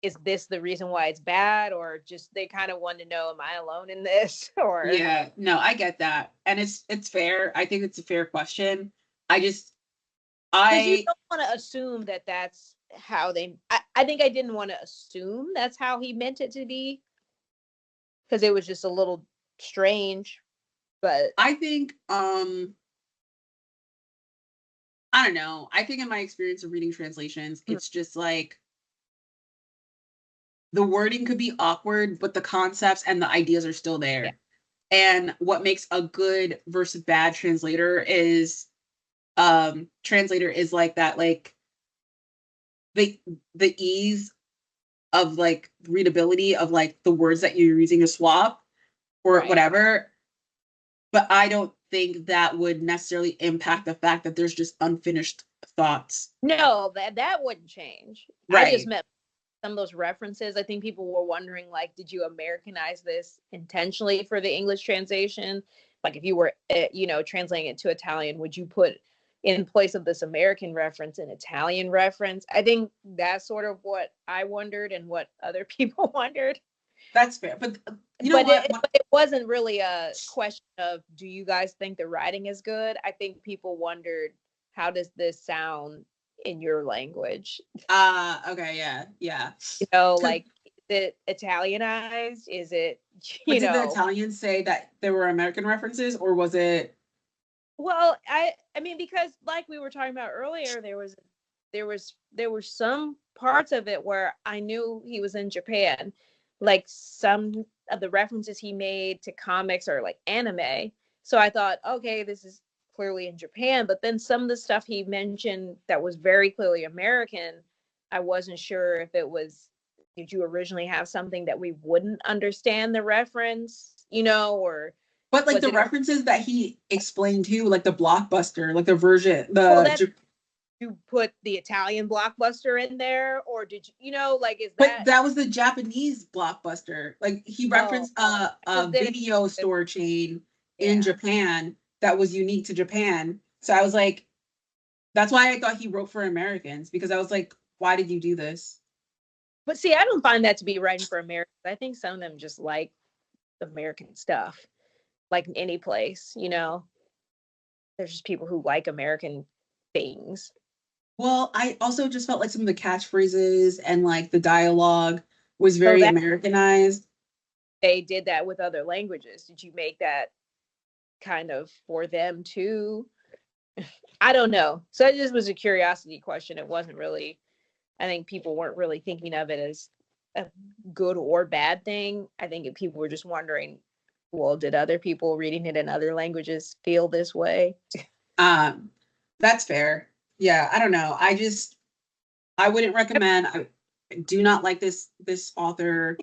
S1: is this the reason why it's bad, or just they kind of want to know, am I alone in this? Or
S2: yeah, no, I get that. And it's fair. I think it's a fair question. You
S1: don't want to assume that that's how they I think I didn't want to assume that's how he meant it to be, because it was just a little strange. But
S2: I think I don't know. I think in my experience of reading translations, it's just like the wording could be awkward, but the concepts and the ideas are still there.
S1: Yeah.
S2: And what makes a good versus bad translator is like that, like the ease of like readability of like the words that you're using to swap or whatever. But I don't think that would necessarily impact the fact that there's just unfinished thoughts.
S1: No, that wouldn't change. Right. I just meant some of those references. I think people were wondering, like, did you Americanize this intentionally for the English translation? Like, if you were, translating it to Italian, would you put in place of this American reference an Italian reference? I think that's sort of what I wondered and what other people wondered.
S2: That's fair. But
S1: it wasn't really a question of, do you guys think the writing is good? I think people wondered, how does this sound in your language?
S2: Okay, yeah.
S1: Like, is it Italianized? Is it,
S2: did the Italians say that there were American references, or was it?
S1: Well, I mean, because like we were talking about earlier, there were some parts of it where I knew he was in Japan. Like some of the references he made to comics are like anime. So I thought, okay, this is clearly in Japan. But then some of the stuff he mentioned that was very clearly American, I wasn't sure if it was, did you originally have something that we wouldn't understand the reference, or.
S2: But like the references that he explained to, like the Blockbuster, like the version,
S1: you put the Italian Blockbuster in there, or did you, like, is
S2: that? But that was the Japanese Blockbuster. Like he referenced a video store chain in Japan that was unique to Japan. So I was like, that's why I thought he wrote for Americans, because I was like, why did you do this?
S1: But see, I don't find that to be writing for Americans. I think some of them just like American stuff, like in any place, there's just people who like American things.
S2: Well, I also just felt like some of the catchphrases and like the dialogue was very Americanized.
S1: They did that with other languages. Did you make that kind of for them too? I don't know. So it just was a curiosity question. It wasn't really, I think people weren't really thinking of it as a good or bad thing. I think people were just wondering, well, did other people reading it in other languages feel this way?
S2: That's fair. Yeah, I don't know. I wouldn't recommend. I do not like this author.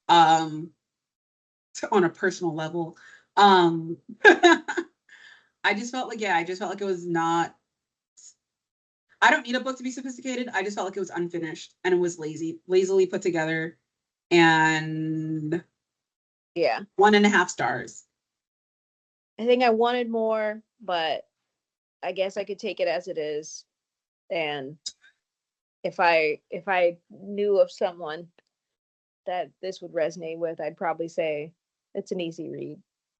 S2: on a personal level. I just felt like, yeah, I just felt like it was not. I don't need a book to be sophisticated. I just felt like it was unfinished and it was lazily put together, and
S1: Yeah.
S2: 1.5 stars.
S1: I think I wanted more, but I guess I could take it as it is. And if I knew of someone that this would resonate with, I'd probably say it's an easy read.